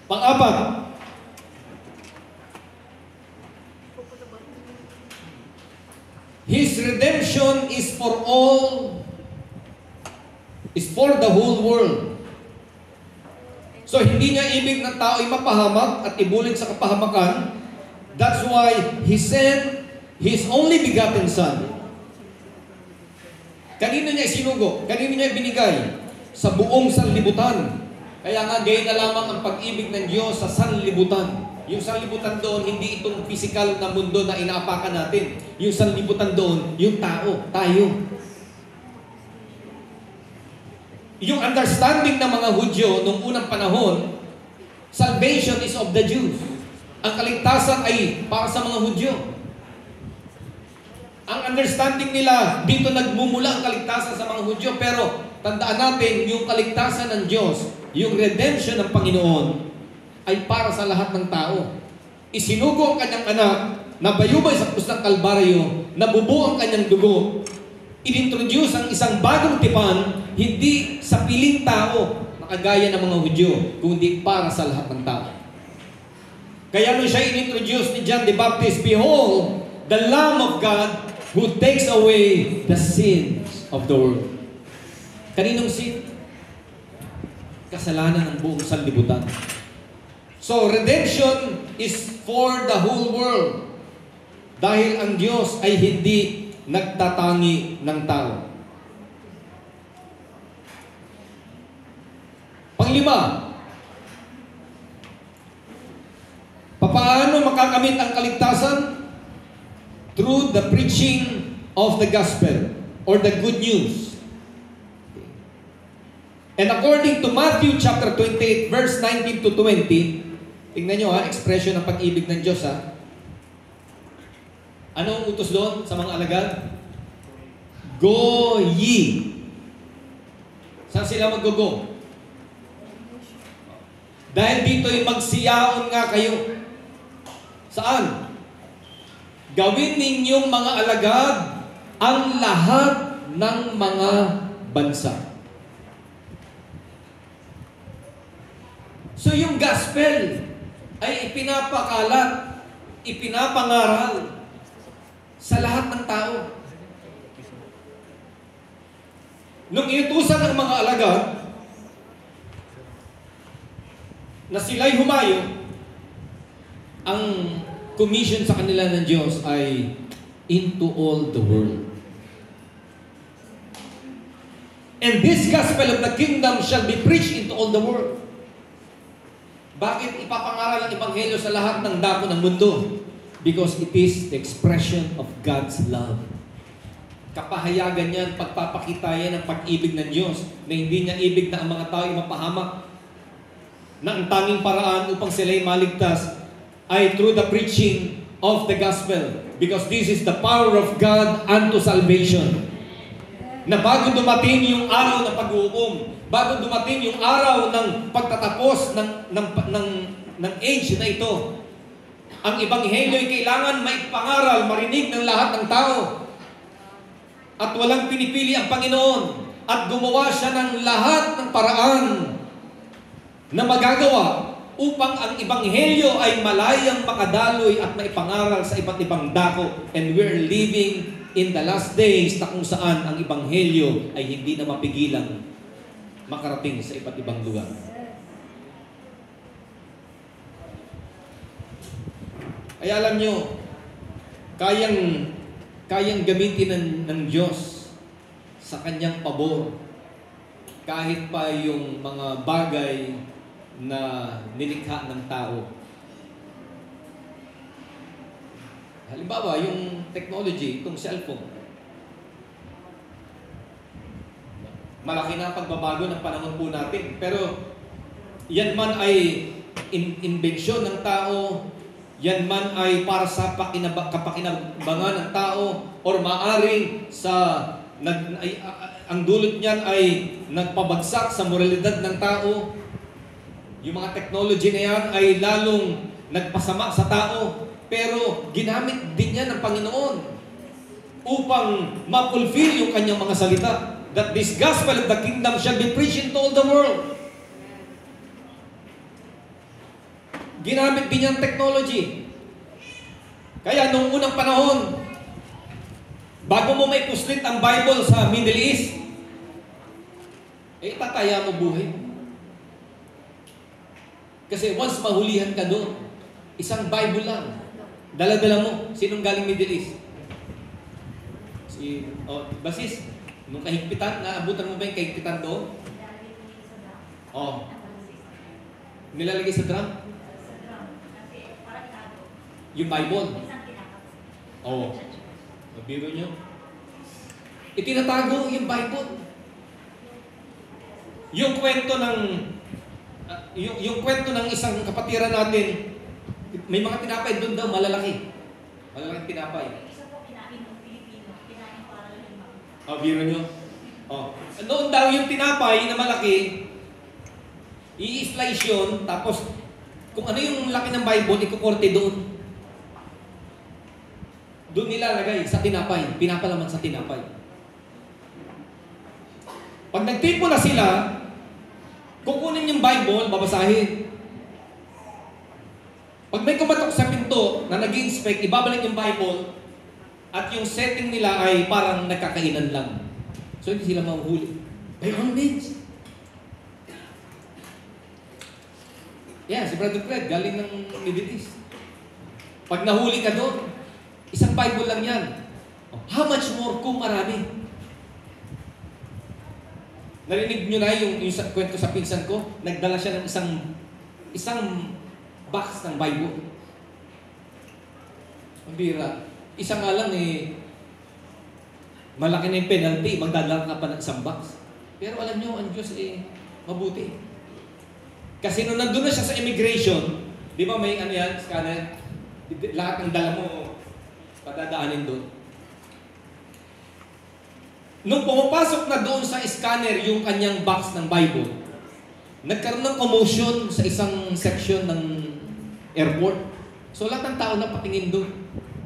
Pang-apat, His redemption is for all, is for the whole world. So hindi niya ibig ng tao ay mapahamak at ibulig sa kapahamakan. That's why He sent His only begotten Son. Kanino niya isinugo? Kanino niya binigay? Sa buong sanlibutan. Kaya nga gayon na lamang ang pag-ibig ng Diyos sa sanlibutan. Yung sanlibutan doon, hindi itong physical na mundo na inaapakan natin. Yung sanlibutan doon, yung tao, tayo. Yung understanding ng mga Hudyo noong unang panahon, salvation is of the Jews. Ang kaligtasan ay para sa mga Hudyo. Ang understanding nila, dito nagmumula ang kaligtasan sa mga Hudyo. Pero tandaan natin, yung kaligtasan ng Diyos, yung redemption ng Panginoon, ay para sa lahat ng tao. Isinugo ang kanyang anak, nabayubay sa krus ng Kalbaryo, nabubuo ang kanyang dugo, inintroduce ang isang bagong tipan, hindi sa piling tao, nakagaya ng mga Hudyo, kundi para sa lahat ng tao. Kaya nung siya inintroduce ni John the Baptist, behold, the Lamb of God who takes away the sins of the world. Kaninong sin? Kasalanan ng buong sanlibutan. So, redemption is for the whole world. Dahil ang Diyos ay hindi nagtatangi ng tao. Panglima, papaano makakamit ang kaligtasan? through the preaching of the gospel or the good news. And according to Matthew chapter 28 verse 19 to 20, tingnan nyo expression ng pag-ibig ng Diyos Ano ang utos doon sa mga alagad? Go ye. Saan sila mag-go? Dahil dito'y magsiyaon nga kayo. Saan? Gawin ninyong mga alagad ang lahat ng mga bansa. So yung gospel ay ipinapakalat, ipinapangaral sa lahat ng tao. Nung iutusan ng mga alagad na sila'y humayo, ang commission sa kanila ng Diyos ay into all the world. And this gospel of the kingdom shall be preached into all the world. Bakit ipapangaral ang ebanghelyo sa lahat ng dako ng mundo? Because it is the expression of God's love. Kapahayagan yan, pagpapakita yan ng pag-ibig ng Diyos na hindi niya ibig na ang mga tao ay mapahamak. Na ang tanging paraan upang sila'y maligtas ay through the preaching of the gospel. Because this is the power of God unto salvation. Na bago dumating yung araw ng pag-uukom, bago dumating yung araw ng pagtatapos ng age na ito, ang ebanghelyo ay kailangan maipangaral, marinig ng lahat ng tao. At walang pinipili ang Panginoon. At gumawa siya ng lahat ng paraan na magagawa upang ang ebanghelyo ay malayang makadaloy at maipangaral sa iba't ibang dako. And we're living in the last days na kung saan ang ebanghelyo ay hindi na mapigilang makarating sa iba't ibang lugar. Ay alam nyo, kayang gamitin ng Diyos sa kanyang pabor kahit pa yung mga bagay na nilikha ng tao. Halimbawa, yung technology, itong cellphone. Malaki na ang pagbabago ng panahon po natin. Pero yan man ay inbensyon ng tao, yan man ay para sa kapakinabangan ng tao, or maaring ang dulot niyan ay nagpabagsak sa moralidad ng tao. Yung mga technology na yan ay lalong nagpasama sa tao, pero ginamit din yan ng Panginoon upang ma-fulfill yung kanyang mga salita. That this gospel of the kingdom shall be preached into all the world. Ginamit din yung technology. Kaya nung unang panahon, bago mo may puslit ang Bible sa Middle East, tataya mo buhay. Kasi once mahulihan ka doon, isang Bible lang, dala-dala mo. Sinong galing Middle East? Basis, nung kahigpitan, naabutan mo ba yung kahigpitan doon? Nilalagay sa drum? Yung Bible. Mabiro nyo. Itinatago yung Bible. Yung kwento ng isang kapatiran natin, may mga tinapay doon daw, malalaki. Malalaking tinapay. Isa po kinain ng Pilipino, kinain para lang. Biro nyo? Noon daw yung tinapay na malaki, i-slice yun, tapos kung ano yung laki ng Bible, ikukorte doon. Doon nilalagay sa tinapay, pinapalaman sa tinapay. Pag nagtipo na sila, kukunin yung Bible, babasahin. Pag may kumatok sa pinto na nag-inspect, ibabalik yung Bible at yung setting nila ay parang nagkakainan lang. So hindi sila mahuhuli. By all means. Si Brother Fred, galing ng Middle East. Pag nahuli ka doon, isang Bible lang yan. How much more kung marami? Narinig nyo na yung kwento sa pinsan ko? Nagdala siya ng isang box ng Bible. Ang bira. Isa nga lang malaki na yung penalty, magdadala ka pa ng isang box. Pero alam nyo, ang Diyos mabuti. Kasi nung nandun na siya sa immigration, di ba may scanner? Lahat ng dala mo, padadaanin doon. Nung pumapasok na doon sa scanner yung kanyang box ng Bible, nagkaroon ng commotion sa isang section ng airport. So lahat ng tao na patingin doon.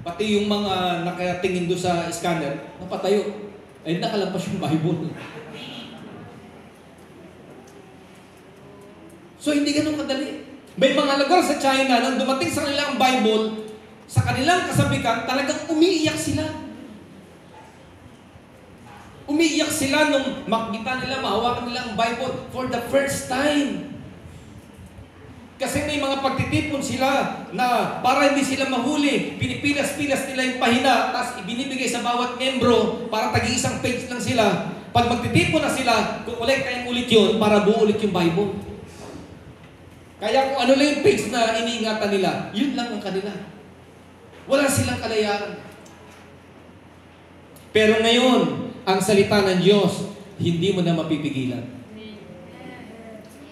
Pati yung mga nakatingin doon sa scanner, napatayo. Ay nakalampas yung Bible. So hindi ganun kadali. May mga lugar sa China nang dumating sa kanilang Bible, sa kanilang kasabikan, talagang umiiyak sila. Umiiyak sila nung makita nila, mahawakan nila ang Bible for the first time. Kasi may mga pagtitipon sila na para hindi sila mahuli, pinipilas-pilas nila yung pahina, tapos ibinibigay sa bawat membro para tagi-isang page lang sila. Pag magtitipon na sila, kung kayang ulit yun, para buo ulit yung Bible. Kaya kung ano lang yung page na iniingatan nila, yun lang ang kanila. Wala silang kalayaan. Pero ngayon, ang salita ng Diyos, hindi mo na mapipigilan.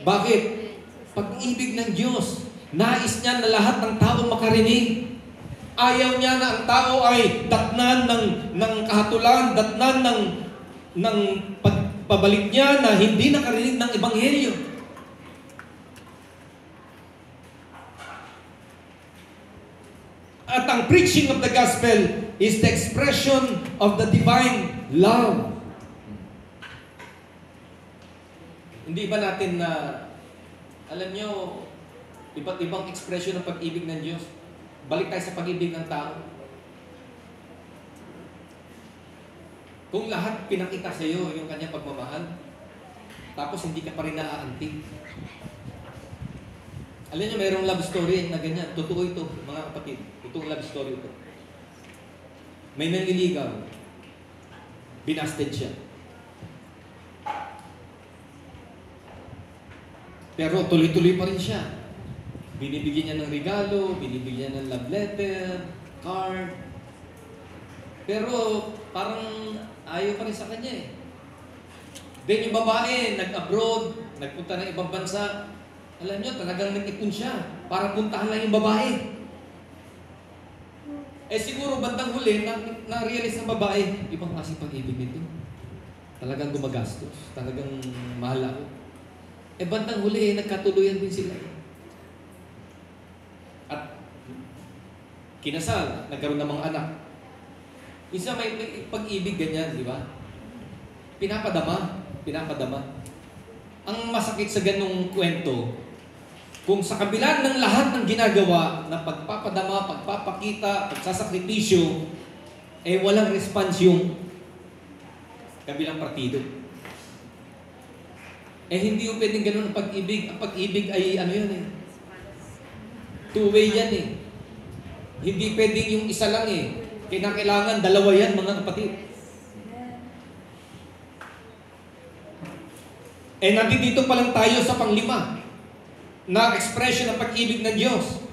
Bakit? Pag-ibig ng Diyos, nais niya na lahat ng tao makarinig. Ayaw niya na ang tao ay datnan ng kahatulan, datnan ng pagpabalik niya na hindi nakarinig ng Ebanghelyo. At ang preaching of the gospel is the expression of the divine love. Hindi ba natin na alam nyo, iba't ibang expression ng pag-ibig ng Diyos. Balik tayo sa pag-ibig ng tao. Kung lahat pinakita sa iyo yung kanyang pagmamahal, tapos hindi ka pa rin naaantig. Alam nyo, mayroong love story na ganyan. Totoo ito, mga kapatid. Totoong love story ito. May nanliligaw. Binasted siya. Pero tuloy-tuloy pa rin siya. Binibigyan niya ng regalo, binibigyan niya ng love letter, card. Pero parang ayaw pa rin sa kanya eh. Then yung babae, nag-abroad, nagpunta ng ibang bansa. Alam niyo, talagang nag-ipon siya para puntahan lang yung babae. Siguro bandang huli, na-realize ng babae, ibang kasi pag-ibig nito. Talagang gumagastos. Talagang mahal ako. Bandang huli, nagkatuluyan din sila. At kinasal, nagkaroon ng mga anak. Isa may pag-ibig ganyan, di ba? Pinapadama. Ang masakit sa ganung kwento, kung sa kabila ng lahat ng ginagawa na pagpapadama, pagpapakita, pagsasakripisyo, walang response yung kabilang partido. Hindi yung pwedeng ganun ang pag-ibig. Ang pag-ibig ay two-way yan eh. Hindi pwedeng yung isa lang eh. Kinakailangan dalawa yan, mga kapatid. Nandito pa lang tayo sa panglima na expression ng pag-ibig ng Diyos.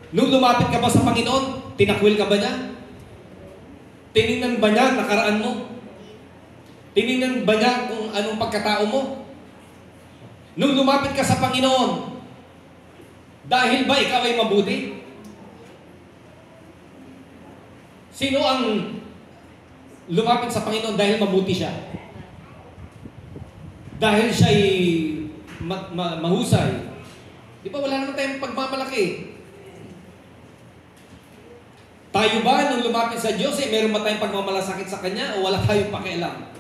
Nung lumapit ka ba sa Panginoon, tinakwil ka ba niya? Tinignan ba niya nakaraan mo? Tinignan ba niya kung anong pagkatao mo? Nung lumapit ka sa Panginoon, dahil ba ikaw ay mabuti? Sino ang lumapit sa Panginoon dahil mabuti siya? Dahil siya ay mahusay. Di ba wala naman tayong pagmamalaki? Tayo ba nung lumapit sa Diyos, meron ba tayong pagmamalasakit sa Kanya o wala tayong pakialam?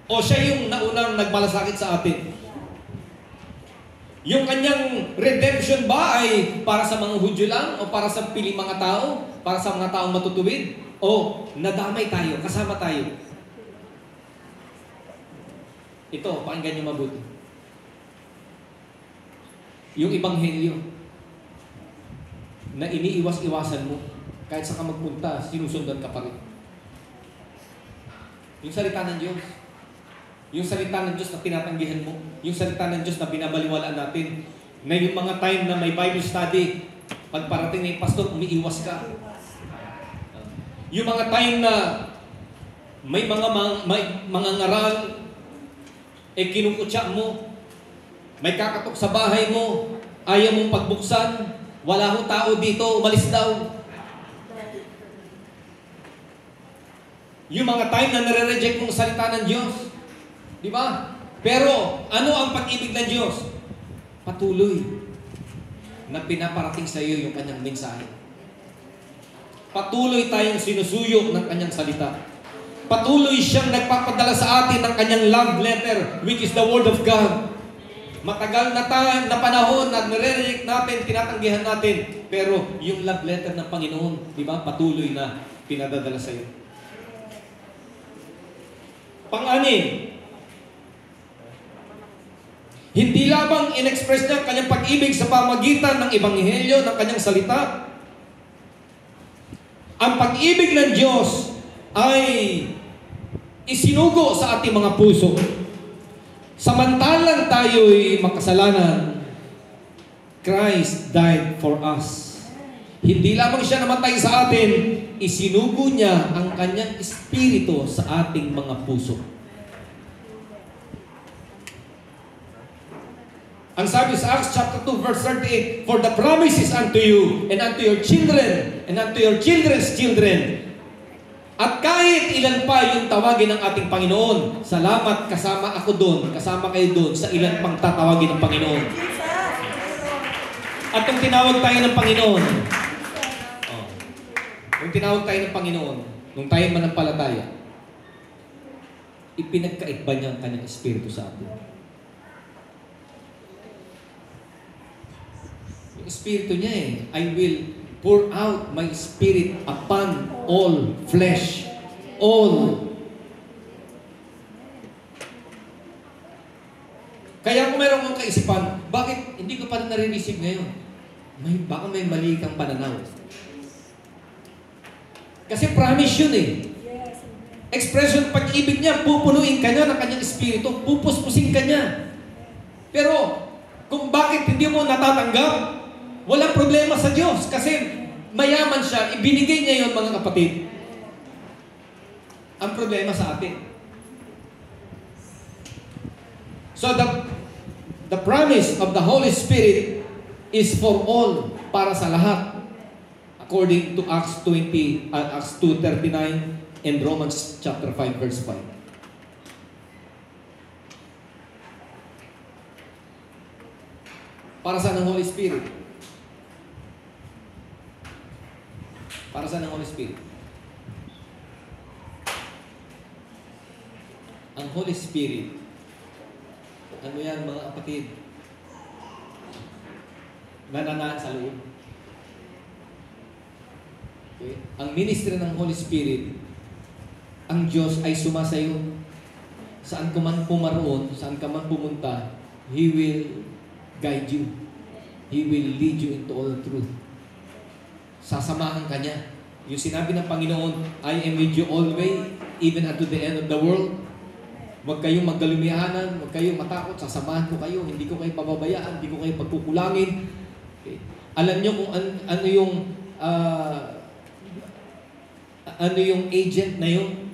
O siya yung naunang nagmalasakit sa atin? Yung Kanyang redemption ba ay para sa mga Hudyo lang o para sa piling mga tao? Para sa mga taong matutuwid? O nadamay tayo, kasama tayo? Ito, pakinggan niyo mabuti. Yung Ebanghelyo na iniiwas-iwasan mo, kahit saan ka magpunta, sinusundan ka pa rin. Yung salita ng Diyos. Yung salita ng Diyos na tinatanggihan mo. Yung salita ng Diyos na binabaliwalaan natin. Na yung mga time na may Bible study, pag parating na yung pastor, umiiwas ka. Yung mga time na may mga ngaral, kinukutya mo, may kakatok sa bahay mo, ayaw mong pagbuksan, wala hong tao dito, umalis daw. Yung mga time na nare-reject mong salita ng Diyos. Di ba? Pero, ano ang pag-ibig ng Diyos? Patuloy na pinaparating sa iyo yung kanyang mensahe. Patuloy tayong sinusuyo ng kanyang salita. Patuloy siyang nagpapadala sa atin ng kanyang love letter, which is the Word of God. Matagal na time, na panahon na nire-reject natin, tinatanggihan natin. Pero yung love letter ng Panginoon, di ba? Patuloy na pinadadala sa iyo. Pang-anim, hindi lamang in-express niya ang kanyang pag-ibig sa pamagitan ng ebanghelyo ng kanyang salita. Ang pag-ibig ng Diyos ay isinugo sa ating mga puso. Samantalang tayo'y makasalanan, Christ died for us. Hindi lamang siya namatay sa atin, isinugo niya ang kanyang espiritu sa ating mga puso. Ang sabi sa Acts chapter 2 verse 38, "For the promise is unto you, and unto your children, and unto your children's children." At kahit ilan pa yung tawagin ng ating Panginoon, salamat, kasama ako doon, kasama kayo doon sa ilan pang tatawagin ng Panginoon. At kung tinawag tayo ng Panginoon, kung tinawag tayo ng Panginoon, nung tayo manampalataya, ipinagkait ba niya ang kanyang espiritu sa atin? Espiritu niya I will pour out my spirit upon all flesh. All. Kaya kung meron kang kaisipan, bakit hindi ko pa rin nare-receive ngayon? Baka may mali kang pananaw. Kasi promise yun Expression pag-ibig niya, pupunuin ka niya ng kanyang espiritu, pupuspusin ka niya. Pero, kung bakit hindi mo natatanggap, walang problema sa Diyos kasi mayaman siya, ibinigay niya yon mga kapatid. Ang problema sa atin. So the promise of the Holy Spirit is for all, para sa lahat. According to Acts 2:39 and Romans chapter 5 verse 5. Para sa ng Holy Spirit? Para sa ng Holy Spirit? Ang Holy Spirit, ano yan mga kapatid? Nananaan sa loob. Okay? Ang ministry ng Holy Spirit, ang Diyos ay sumasayo. Saan ka man pumaroon, saan ka man pumunta, He will guide you. He will lead you into all truth. Sasamahan ka niya. Yung sinabi ng Panginoon, I am with you always, even unto the end of the world. Huwag kayong magkalumihanan, huwag kayong matakot, sasamahan ko kayo, hindi ko kayo pababayaan, hindi ko kayo pagkukulangin. Okay. Alam niyo kung ano yung agent na yun,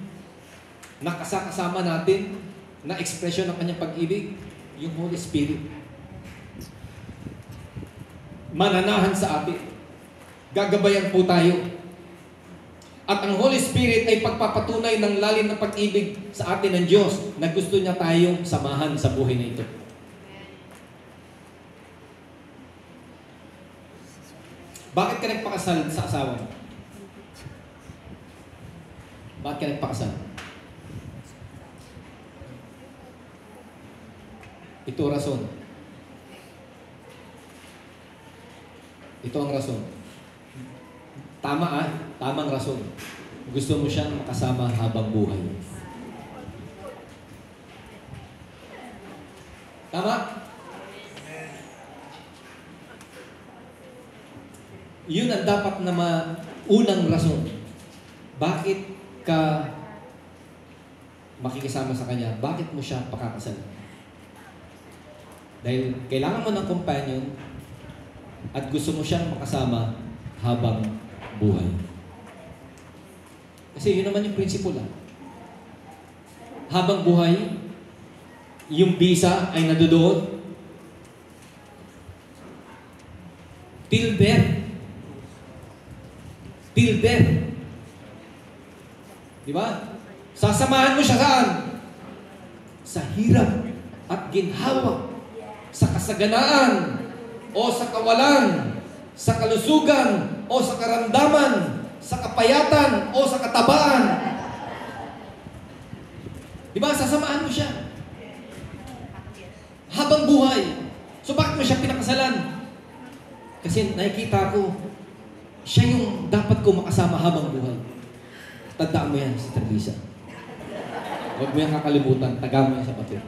nakasama natin, na ekspresyon ng kanyang pag-ibig, yung Holy Spirit. Mananahan sa atin. Gagabayan po tayo. At ang Holy Spirit ay pagpapatunay ng lalim ng pag-ibig sa atin ng Diyos na gusto niya tayong samahan sa buhay na ito. Bakit ka nagpakasal sa asawa mo? Bakit ka nagpakasal? Ito rason. Ito ang rason. Tamang rason. Gusto mo siyang makasama habang buhay. Tama? Yun ang dapat na unang rason. Bakit ka makikisama sa kanya? Bakit mo siya pakakasal? Dahil kailangan mo ng companion at gusto mo siyang makasama habang buhay. Kasi yun naman yung principle Habang buhay, yung visa ay nandoon. Till death. Till death. Di ba? Sasamahan mo siya saan? Sa hirap at ginhawa, sa kasaganaan, o sa kawalan, sa kalusugan, o sa karamdaman, sa kapayatan, o sa katabaan. Di ba? Sasamahan mo siya. Habang buhay. So bakit mo siya pinakasalan? Kasi nakikita ko, siya yung dapat ko makasama habang buhay. Tandaan mo yan, Sister Lisa. Huwag mo yan kakalimutan. Taga mo yan sa papel.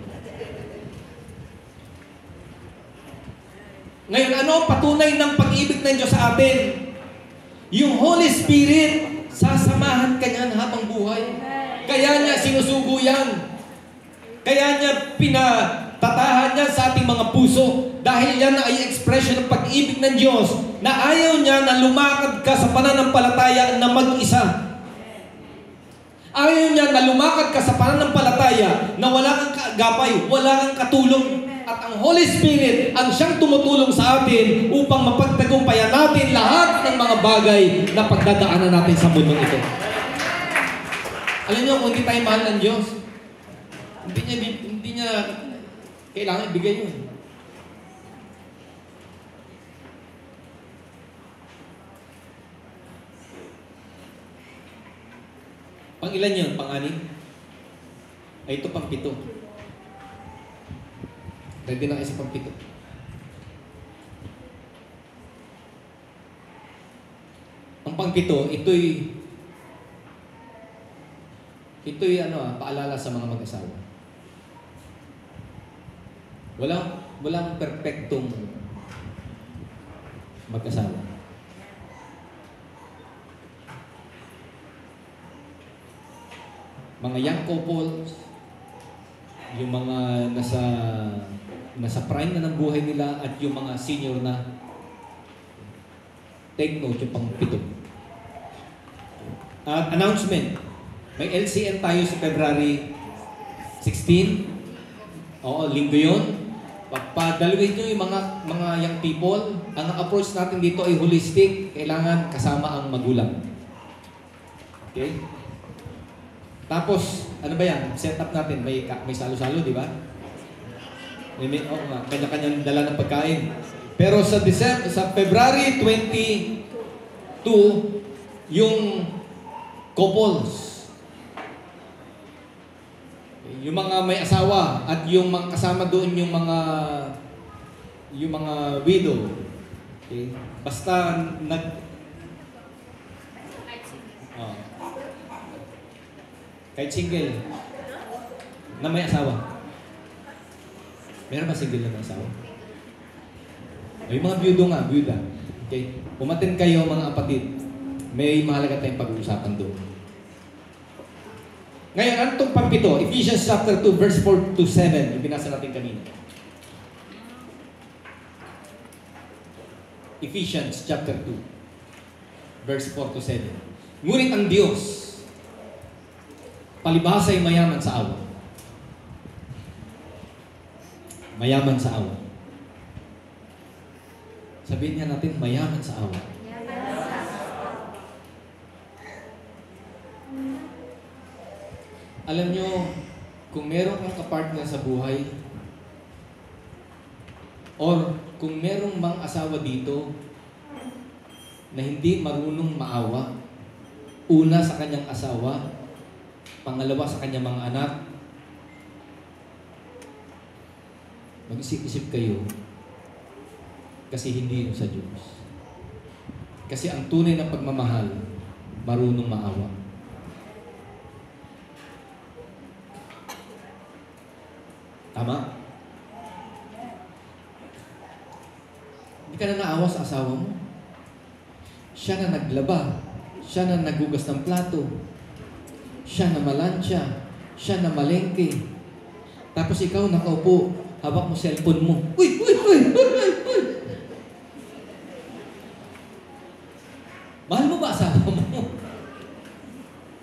Ngayon, ano ang patunay ng pag-ibig ng Diyos sa atin? Yung Holy Spirit, sasamahan ka niyan habang buhay. Kaya niya sinusugo yan. Kaya niya pinatatahan niya sa ating mga puso. Dahil yan ay expression ng pag-ibig ng Diyos na ayaw niya na lumakad ka sa pananampalataya na mag-isa. Ayaw niya na lumakad ka sa pananampalataya na wala kang kaagapay, wala kang katulong. At ang Holy Spirit ang siyang tumutulong sa atin upang mapagtagumpayan natin lahat ng mga bagay na pagdadaanan natin sa mundong ito. Alam niyo, kung hindi tayo mahal ng Diyos, hindi niya kailangan ibigay yun. Pang-ilan yun? Pang-anim? Ay, ito pang-pito. Ready na kayo sa pang-pito. Ang pang-pito, ito'y paalala sa mga mag-asawa. Walang perpektong mag-asawa. Mga young couples, yung mga nasa prime na ng buhay nila at yung mga senior na, take note yung pang-pito. Announcement. May LCN tayo sa February 16. Oo, linggo yun. Padalawin nyo yung mga young people. Ang approach natin dito ay holistic. Kailangan kasama ang magulang. Okay? Tapos, ano ba yan? Setup natin. May salo-salo, di ba? Kanya-kanyang dala ng pagkain. Pero sa February 22, yung couples, yung mga may asawa at yung mga kasama doon yung mga widow. Okay? Basta kahit single na may asawa. Meron ba single na may asawa? May mga byuda. Okay? Umatin kayo mga kapatid. May mahalaga tayong pag-uusapan doon. Ngayon, ano itong pang-pito? Ephesians chapter 2, verse 4 to 7. Yung binasa natin kanina. Ephesians chapter 2, verse 4 to 7. Ngunit ang Diyos, palibhasa ay mayaman sa awa. Mayaman sa awa. Sabihin niya natin, mayaman sa awa. Alam nyo, kung meron kang kapartner sa buhay, or kung merong mang asawa dito na hindi marunong maawa, una sa kanyang asawa, pangalawa sa kanyang mga anak, mag-isip-isip kayo kasi hindi yun sa Diyos. Kasi ang tunay na pagmamahal, marunong maawa. Tama? Hindi ka na naawa sa asawa mo. Siya na naglaba. Siya na nagugas ng plato. Siya na malansya. Siya na malengke. Tapos ikaw nakaupo, hawak mo cellphone mo. Uy! Mahal mo ba asawa mo?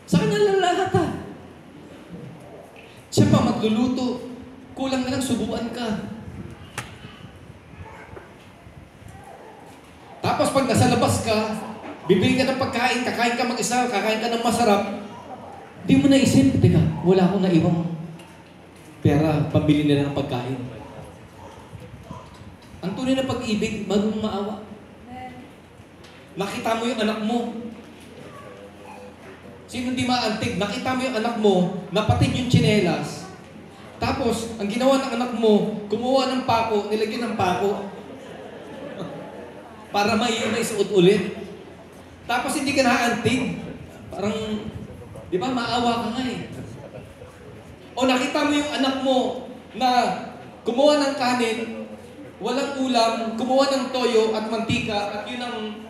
Sa wala ata. Siya pa magluluto. Kulang na lang subuan ka. Tapos pag nasa labas ka, bibili ka ng pagkain, kakain ka mag-isa, kakain ka ng masarap, di mo naisip, teka, wala akong naiwang pera, pambili nila ng pagkain. Ang tunay na pag-ibig, marunong maawa. Nakita mo yung anak mo. Sino di maantig? Nakita mo yung anak mo, napatid yung tsinelas. Tapos, ang ginawa ng anak mo, kumuha ng pako, nilagyan ng pako. Para may suot ulit. Tapos hindi ka naantig. Parang, di ba, maawa ka nga eh. O nakita mo yung anak mo na kumuha ng kanin, walang ulam, kumuha ng toyo at mantika at yun ang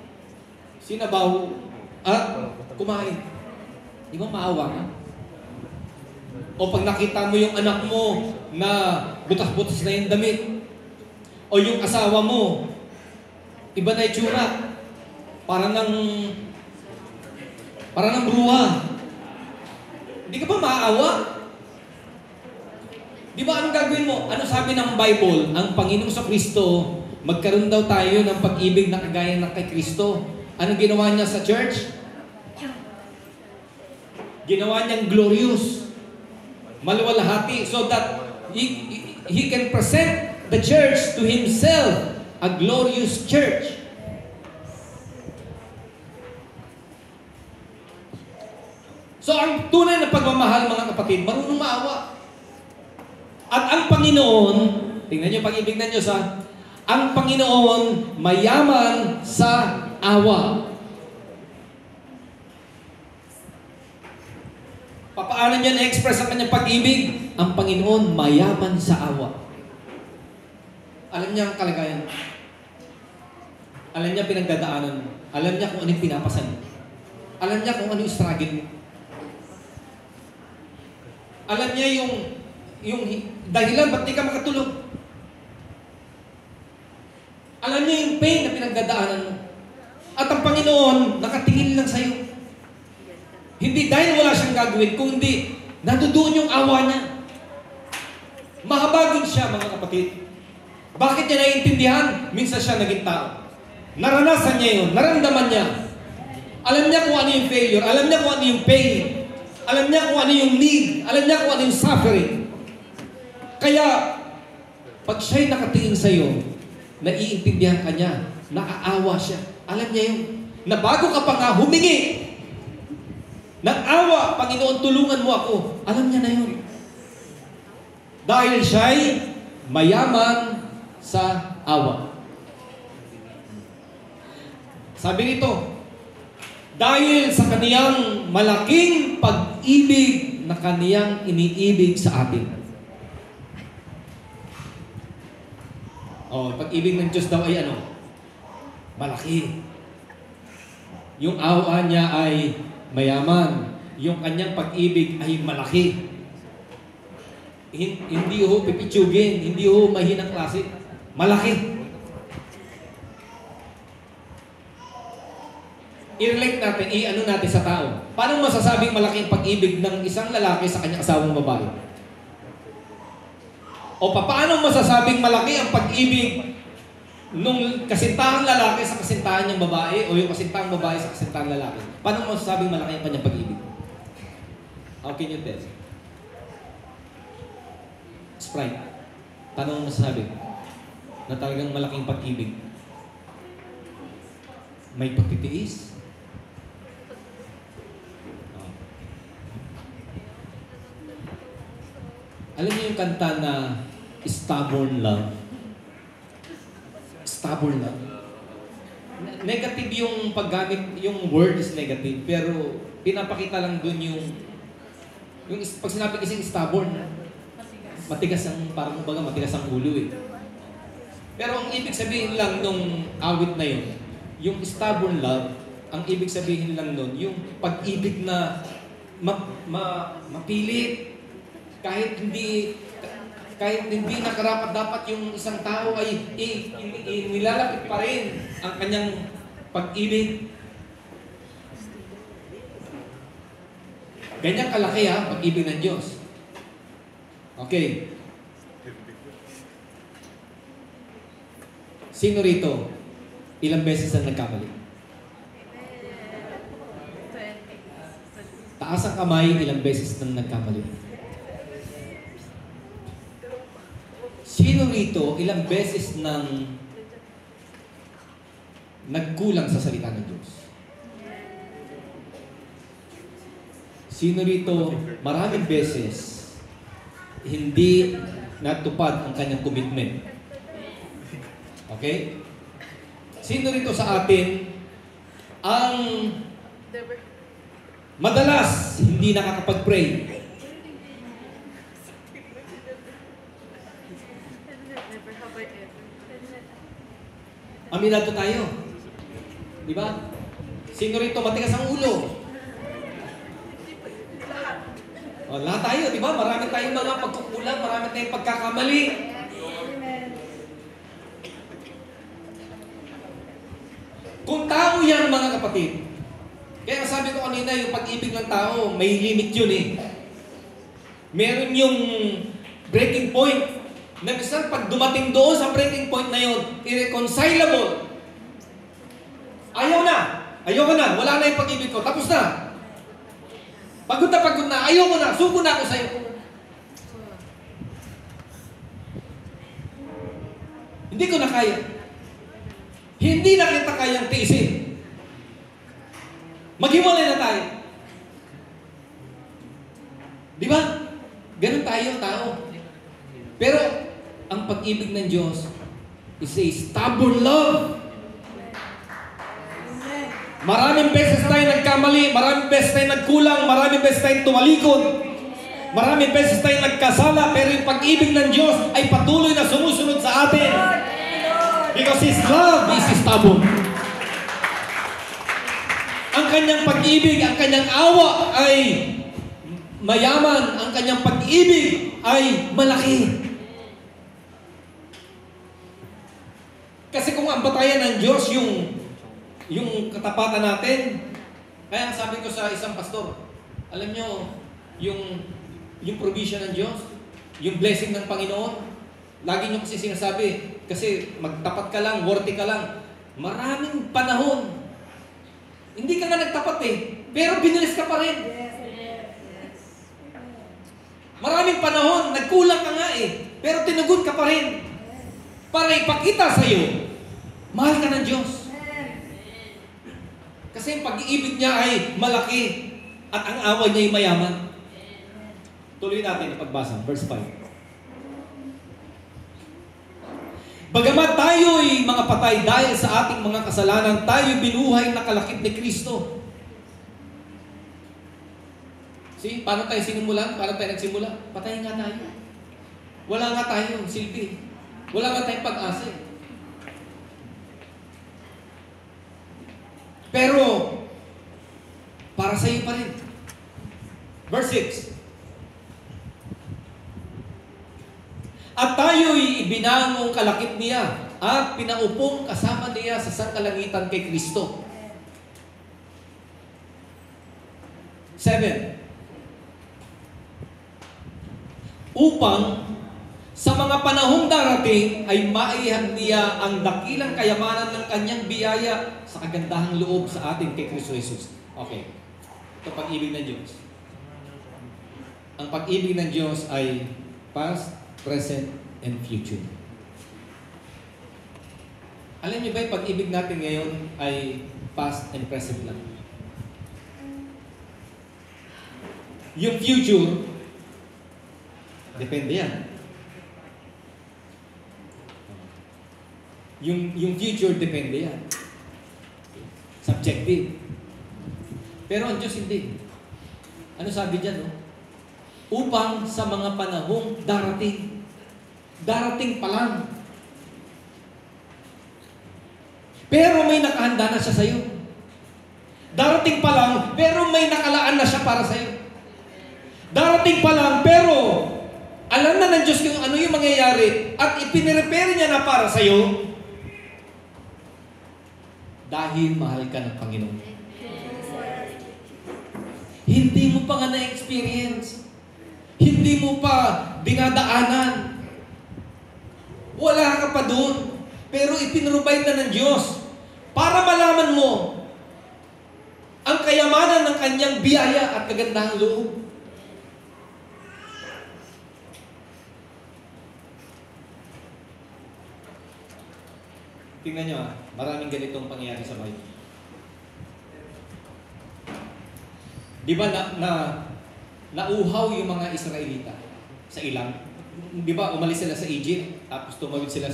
sinabaw at kumain. Di ba maawa ka? O pag nakita mo yung anak mo na butas-butas na yung damit, o yung asawa mo, iba na itsura, para ng bruha. Hindi ka ba maaawa? Di ba anong gagawin mo? Ano sabi ng Bible? Ang Panginoong Kristo, magkaroon daw tayo ng pag-ibig na kagaya ng kay Kristo. Anong ginawa niya sa church? Ginawa niyang glorious. Maluwalhati so that he can present the church to himself, a glorious church. So ang tunay na pagmamahal, mga kapatid, marunong maawa. At ang Panginoon, tingnan niyo pag-ibig ng Diyos ha, ang Panginoon mayaman sa awa. Paano niya na-express ang kanyang pag-ibig? Ang Panginoon mayaman sa awa. Alam niya ang kalagayan. Alam niya pinagdadaanan mo. Alam niya kung ano yung pinapasan mo. Alam niya kung ano yung struggle mo. Alam niya yung dahilan ba't di ka makatulog. Alam niya yung pain na pinagdadaanan mo. At ang Panginoon nakatingin lang sa'yo. Hindi dahil wala siyang gagawin, kundi nandoon yung awa niya. Mahabagin siya, mga kapatid. Bakit niya naiintindihan? Minsan siya naging tao. Naranasan niya yun, naramdaman niya. Alam niya kung ano yung failure, alam niya kung ano yung pain, alam niya kung ano yung need, alam niya kung ano yung suffering. Kaya, pag siya'y nakatingin sa'yo, naiintindihan ka niya, naaawa siya. Alam niya yun, na bago ka pa nga humingi, nag-awa, Panginoon, tulungan mo ako. Alam niya na yun. Dahil siya'y mayaman sa awa. Sabi nito, dahil sa kaniyang malaking pag-ibig na kaniyang iniibig sa atin. Pag-ibig ng Diyos daw ay ano? Malaki. Yung awa niya ay mayaman. Yung kanyang pag-ibig ay malaki. Hindi ho pipitsugin, hindi ho mahinang klase. Malaki. I-relate natin, i-ano natin sa tao. Paano masasabing malaki ang pag-ibig ng isang lalaki sa kanyang asawang babae? O paano masasabing malaki ang pag-ibig nung kasintahang lalaki sa kasintahan niyang babae o yung kasintahang babae sa kasintahang lalaki? Paano masasabing malaki ang kanyang pag-ibig? How can you tell? Sprite. Paano masasabi na talagang malaking pag-ibig? May pagtitiis? Alam niyo yung kanta na Stubborn Love? Stubborn love. Negative yung paggamit, yung word is negative, pero pinapakita lang dun yung pag sinabi kasi stubborn, matigas ang, parang kumbaga matigas ang ulo eh. Pero ang ibig sabihin lang nung awit na yun, yung stubborn love, ang ibig sabihin lang nun, yung pag-ibig na mapilit, kahit hindi nakarapat-dapat yung isang tao ay nilalapit pa rin ang kanyang pag-ibig. Ganyan kalaki pag-ibig ng Diyos. Okay. Sino rito? Ilang beses na nagkamali? Taas ang kamay, ilang beses na nagkamali? Sino rito, ilang beses nang nagkulang sa salita ng Diyos? Sino rito, maraming beses, hindi natupad ang kanyang commitment? Okay? Sino rito sa atin ang madalas hindi nakakapag-pray? Aminado tayo. Di ba? Sino rito matigas ang ulo? O, lahat tayo, di ba? Marami tayong mga pagkukulang, marami tayong pagkakamali. Kung tao yan, mga kapatid, kaya sabi ko kanina, yung pag-ibig ng tao, may limit yun eh. Meron yung breaking point. Na minsan, pag dumating doon sa breaking point na yun, irreconcilable. Ayaw na. Ayoko na. Wala na yung pag-ibig ko. Tapos na. Pagod na. Ayoko na. Suko na ako sa'yo. Hindi ko na kaya. Hindi na kita kayang tiisin. Maghiwalay na tayo. Di ba? Ganun tayo, tao. Pero, ang pag-ibig ng Diyos is a stubborn love. Maraming beses tayo nagkamali, maraming beses tayo nagkulang, maraming beses tayo tumalikod, maraming beses tayo nagkasala, pero yung pag-ibig ng Diyos ay patuloy na sumusunod sa atin. Because His love is stubborn. Ang kanyang pag-ibig, ang kanyang awa ay mayaman, ang kanyang pag-ibig ay malaki. Kasi kung ang batayan ng Diyos yung katapatan natin, kaya sabi ko sa isang pastor, alam nyo, yung provision ng Diyos, yung blessing ng Panginoon, lagi nyo kasi sinasabi, kasi magtapat ka lang, worthy ka lang. Maraming panahon, hindi ka nga nagtapat pero binilis ka pa rin. Maraming panahon, nagkulang ka nga pero tinugod ka pa rin. Para ipakita sa iyo, mahal ka ng Diyos. Kasi ang pag-iibig niya ay malaki at ang awa niya ay mayaman. Tuloy natin ang pagbasa, verse 5. Bagamat tayo'y mga patay dahil sa ating mga kasalanan, tayo binuhay na kalakip ni Kristo. See, paano tayo sinimulan? Paano tayo nagsimula? Patay nga tayo. Wala nga tayo, silbi. Wala nga tayong pag-asa. Pero, para sa iyo pa rin. Verse 6. At tayo'y ibinangong kalakip niya at pinaupong kasama niya sa sangkalangitan kay Kristo. 7. Upang sa mga panahong darating ay maihag niya ang dakilang kayamanan ng kanyang biyaya sa kagandahang loob sa atin kay Kristo Jesus. Okay. Ito pag-ibig ng Diyos. Ang pag-ibig ng Diyos ay past, present, and future. Alam niyo ba yung pag-ibig natin ngayon ay past and present lang? Yung future, depende yan. Yung future, depende yan. Subjective. Pero ang Diyos hindi. Ano sabi dyan, no? Upang sa mga panahong darating. Darating pa lang. Pero may nakahanda na siya sa'yo. Darating pa lang, pero may nakalaan na siya para sa'yo. Darating pa lang, pero alam na ng Diyos kung ano yung mangyayari at ipinirepare niya na para sa'yo. Dahil mahal ka ng Panginoon. Hindi mo pa nga na-experience. Hindi mo pa dinadaanan. Wala ka pa doon. Pero ipinrovide na ng Diyos para malaman mo ang kayamanan ng kanyang biyaya at kagandahang loob. Tingnan nyo maraming ganitong pangyayari sa Bible. Di ba nauhaw yung mga Israelita sa ilang? Di ba umalis sila sa Egypt, tapos tumawid sila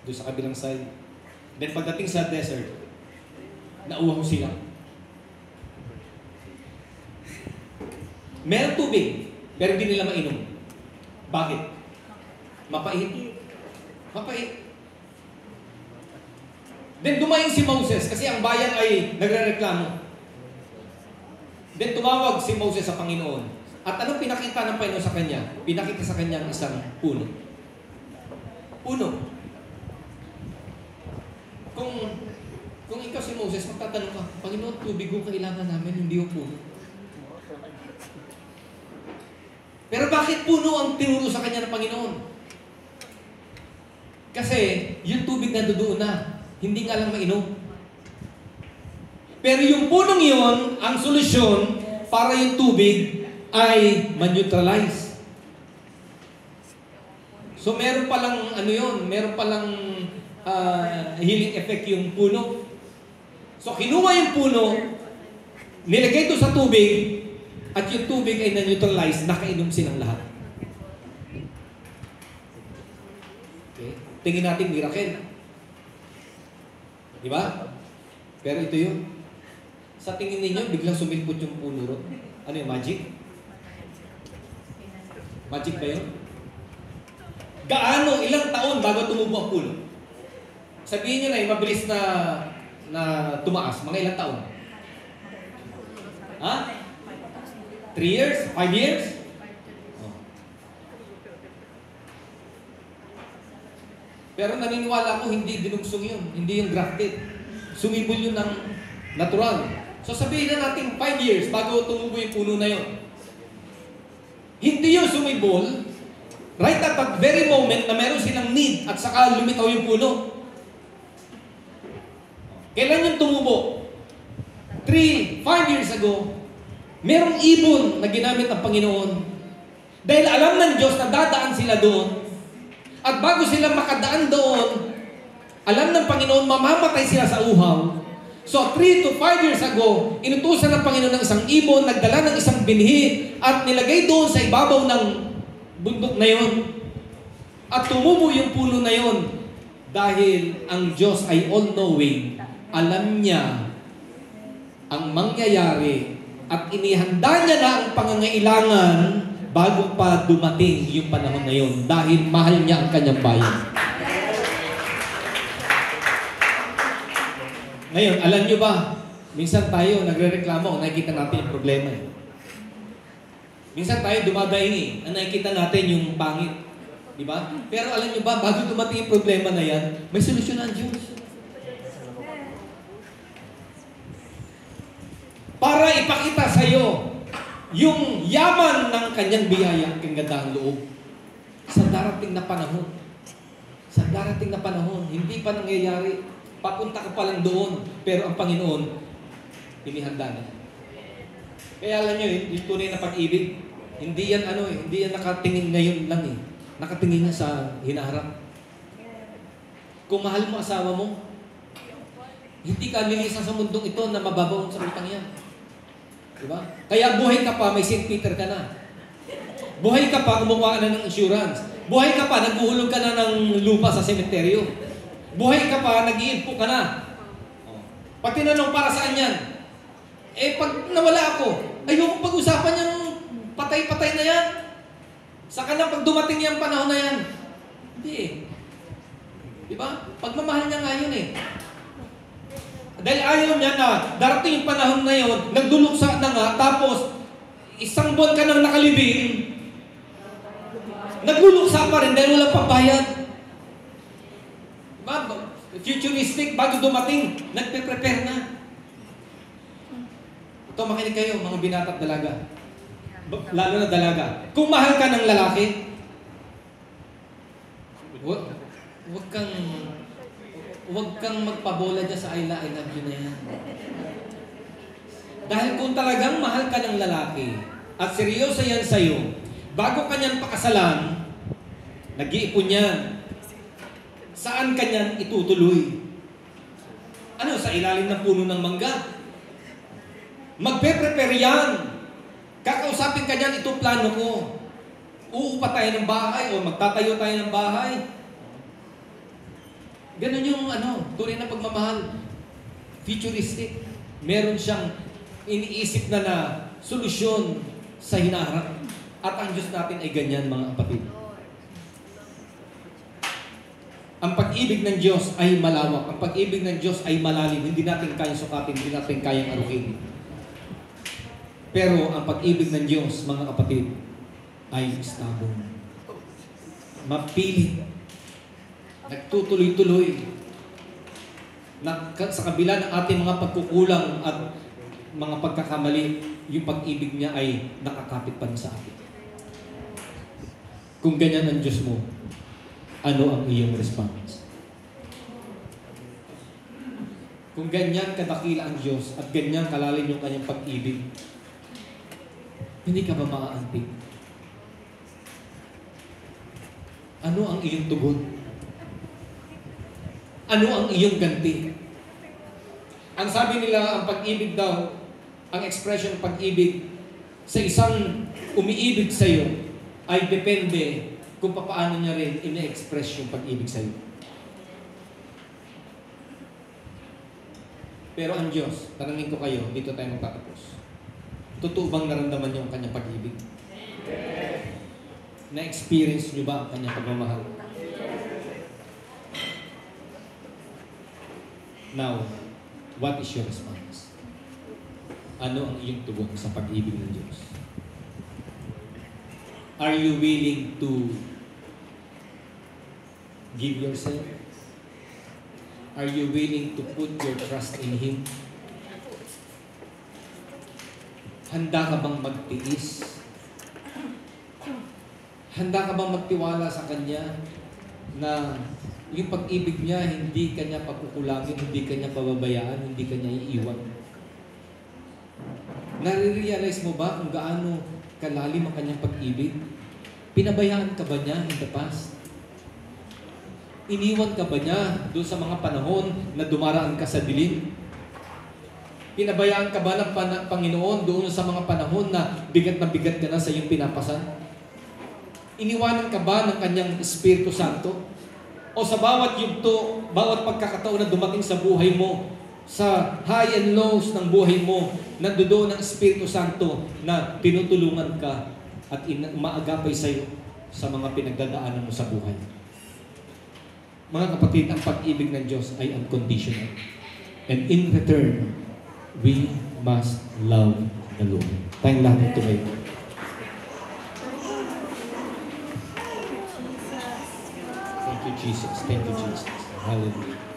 doon sa kabilang side. Then pagdating sa desert, nauhaw sila. Meron tubig, pero hindi nila mainom. Bakit? Mapait. Mapait. Then dumating si Moses kasi ang bayan ay nagrereklamo. Then tumawag si Moses sa Panginoon. At anong pinakita ng Panginoon sa kanya? Pinakita sa kanya ang isang puno. Puno. Kung ikaw si Moses, magtatanong ka, Panginoon, tubig ko kailangan namin, hindi yung puno. Pero bakit puno ang tinuro sa kanya ng Panginoon? Kasi yung tubig na doon na, hindi nga lang mainom. Pero yung punong yun, ang solusyon para yung tubig ay man-neutralize. So meron palang meron palang healing effect yung puno. So kinuha yung puno, nilagay ito sa tubig, at yung tubig ay na-neutralize, nakainom silang lahat. Okay? Tingin natin miracle. Di ba? Pero ito yun. Sa tingin ninyo, biglang sumilpot yung puno ron. Ano yung magic? Magic ba yun? Gaano, ilang taon bago tumubo ang puno? Sabihin nyo na yung mabilis na tumaas. Mga ilang taon? Ha? 3 years? 5 years? Oh. Pero naniniwala ko hindi dinugsong yun. Hindi yung grafted. Sumibol yun ng natural. So sabihin na natin 5 years bago tumubo yung puno na yun. Hindi yung sumibol right at that very moment na meron silang need at saka lumitaw yung puno. Kailan yung tumubo? 5 years ago, merong ibon na ginamit ng Panginoon. Dahil alam ng Diyos na dadaan sila doon. At bago sila makadaan doon, alam ng Panginoon mamamatay sila sa uhaw. So 3 to 5 years ago, inutusan ng Panginoon ng isang ibon, nagdala ng isang binhi, at nilagay doon sa ibabaw ng bundok na yon. At tumubo yung puno na yon. Dahil ang Diyos ay all-knowing, alam niya ang mangyayari at inihanda niya na ang pangangailangan bago pa dumating yung panahon na yon. Dahil mahal niya ang kanyang bayan. Ngayon, alam nyo ba, minsan tayo nagre-reklamo, nakikita natin yung problema. Minsan tayo dumadaing nakikita natin yung pangit. Di ba? Pero alam nyo ba, bago dumating yung problema na yan, may solusyon ang Diyos. Para ipakita sa iyo yung yaman ng kanyang biyaya at kagandahang loob sa darating na panahon. Sa darating na panahon, hindi pa nangyayari. Papunta ka pa lang doon, pero ang Panginoon, inihanda na. Kaya alam nyo, yung tunay na pag-ibig, hindi yan hindi yan nakatingin ngayon lang eh. Nakatingin na sa hinaharap. Kung mahal mo asawa mo, hindi ka lilisan sa mundong ito na mababaw sa utang yan. Diba? Kaya buhay ka pa, may St. Peter ka na. Buhay ka pa, kumuha ka na ng insurance. Buhay ka pa, nagbuhulog ka na ng lupa sa sementeryo. Buhay ka pa, nag-iimpo ka na. Pag tinanong para saan yan? Pag nawala ako, ayokong pag-usapan yung patay-patay na yan. Saka na pag dumating yung panahon na yan. Hindi eh. Diba? Pagmamahal niya nga yun eh. Dahil ayaw niya na darating yung panahon na yun, nagduluksa na nga, tapos isang buwan ka nang nakalibing, nagluluksa pa rin dahil walang pambayad. Diba? Futuristic, bago dumating, nagpe-prepare na. Ito, makinig kayo, mga binata at dalaga. Lalo na dalaga. Kung mahal ka ng lalaki, wag kang magpabola dyan sa I love you na yan. Dahil kung talagang mahal ka ng lalaki at seryoso yan sa'yo, bago ka niyan pakasalan, nag-iipon yan. Saan ka niyan itutuloy? Ano, sa ilalim ng puno ng mangga? Magpe-prepare yan. Kakausapin ka niyan, ito plano ko. Uupa tayo ng bahay o magtatayo tayo ng bahay. Ganon yung tunay na pagmamahal. Futuristic. Meron siyang iniisip na solusyon sa hinaharap. At ang Diyos natin ay ganyan, mga kapatid. Ang pag-ibig ng Diyos ay malawak. Ang pag-ibig ng Diyos ay malalim. Hindi natin kayang sukatin, hindi natin kayang arukin. Pero ang pag-ibig ng Diyos, mga kapatid, ay stubborn. Mapilit. Nagtutuloy-tuloy. Sa kabila ng ating mga pagkukulang at mga pagkakamali, yung pag-ibig niya ay nakakapit pa rin sa atin. Kung ganyan ang Diyos mo, ano ang iyong response? Kung ganyan kadakila ang Diyos at ganyan kalalim yung kanyang pag-ibig, hindi ka ba maaantig? Ano ang iyong tugon? Ano ang iyong ganti? Ang sabi nila, ang pag-ibig daw, ang expression ng pag-ibig sa isang umiibig sa iyo ay depende kung paano niya rin ina-express yung pag-ibig sa iyo. Pero ang Diyos, tanungin ko kayo, dito tayo magtatapos. Totoo bang naramdaman niyo ang kanyang pag-ibig? Na-experience niyo ba ang kanyang pagmamahal? Now, what is your response? Ano ang iyong tugon sa pag-ibig ng Diyos? Are you willing to give yourself? Are you willing to put your trust in Him? Handa ka bang magtiis? Handa ka bang magtiwala sa Kanya na yung pag-ibig niya, hindi Kanya pagkukulangin, hindi Kanya pababayaan, hindi Kanya iiwan? Nare-realize mo ba kung gaano kalalim ang Kanyang pag-ibig? Pinabayaan ka ba niya in the past? Iniwan ka ba niya doon sa mga panahon na dumaraan ka sa dilim? Pinabayaan ka ba ng Panginoon doon sa mga panahon na bigat ka na sa iyong pinapasan? Iniwanan ka ba ng Kanyang Espiritu Santo? O sa bawat yugto, bawat pagkakataon na dumating sa buhay mo, sa high and lows ng buhay mo, nandoon ang Espiritu Santo na tinutulungan ka at umaagapay sa iyo sa mga pinagdadaanan mo sa buhay. Mga kapatid, ang pag-ibig ng Diyos ay unconditional. And in return, we must love the Lord. Tayong lahat tumayo. Thank you, Jesus. Thank you, Jesus. Hallelujah.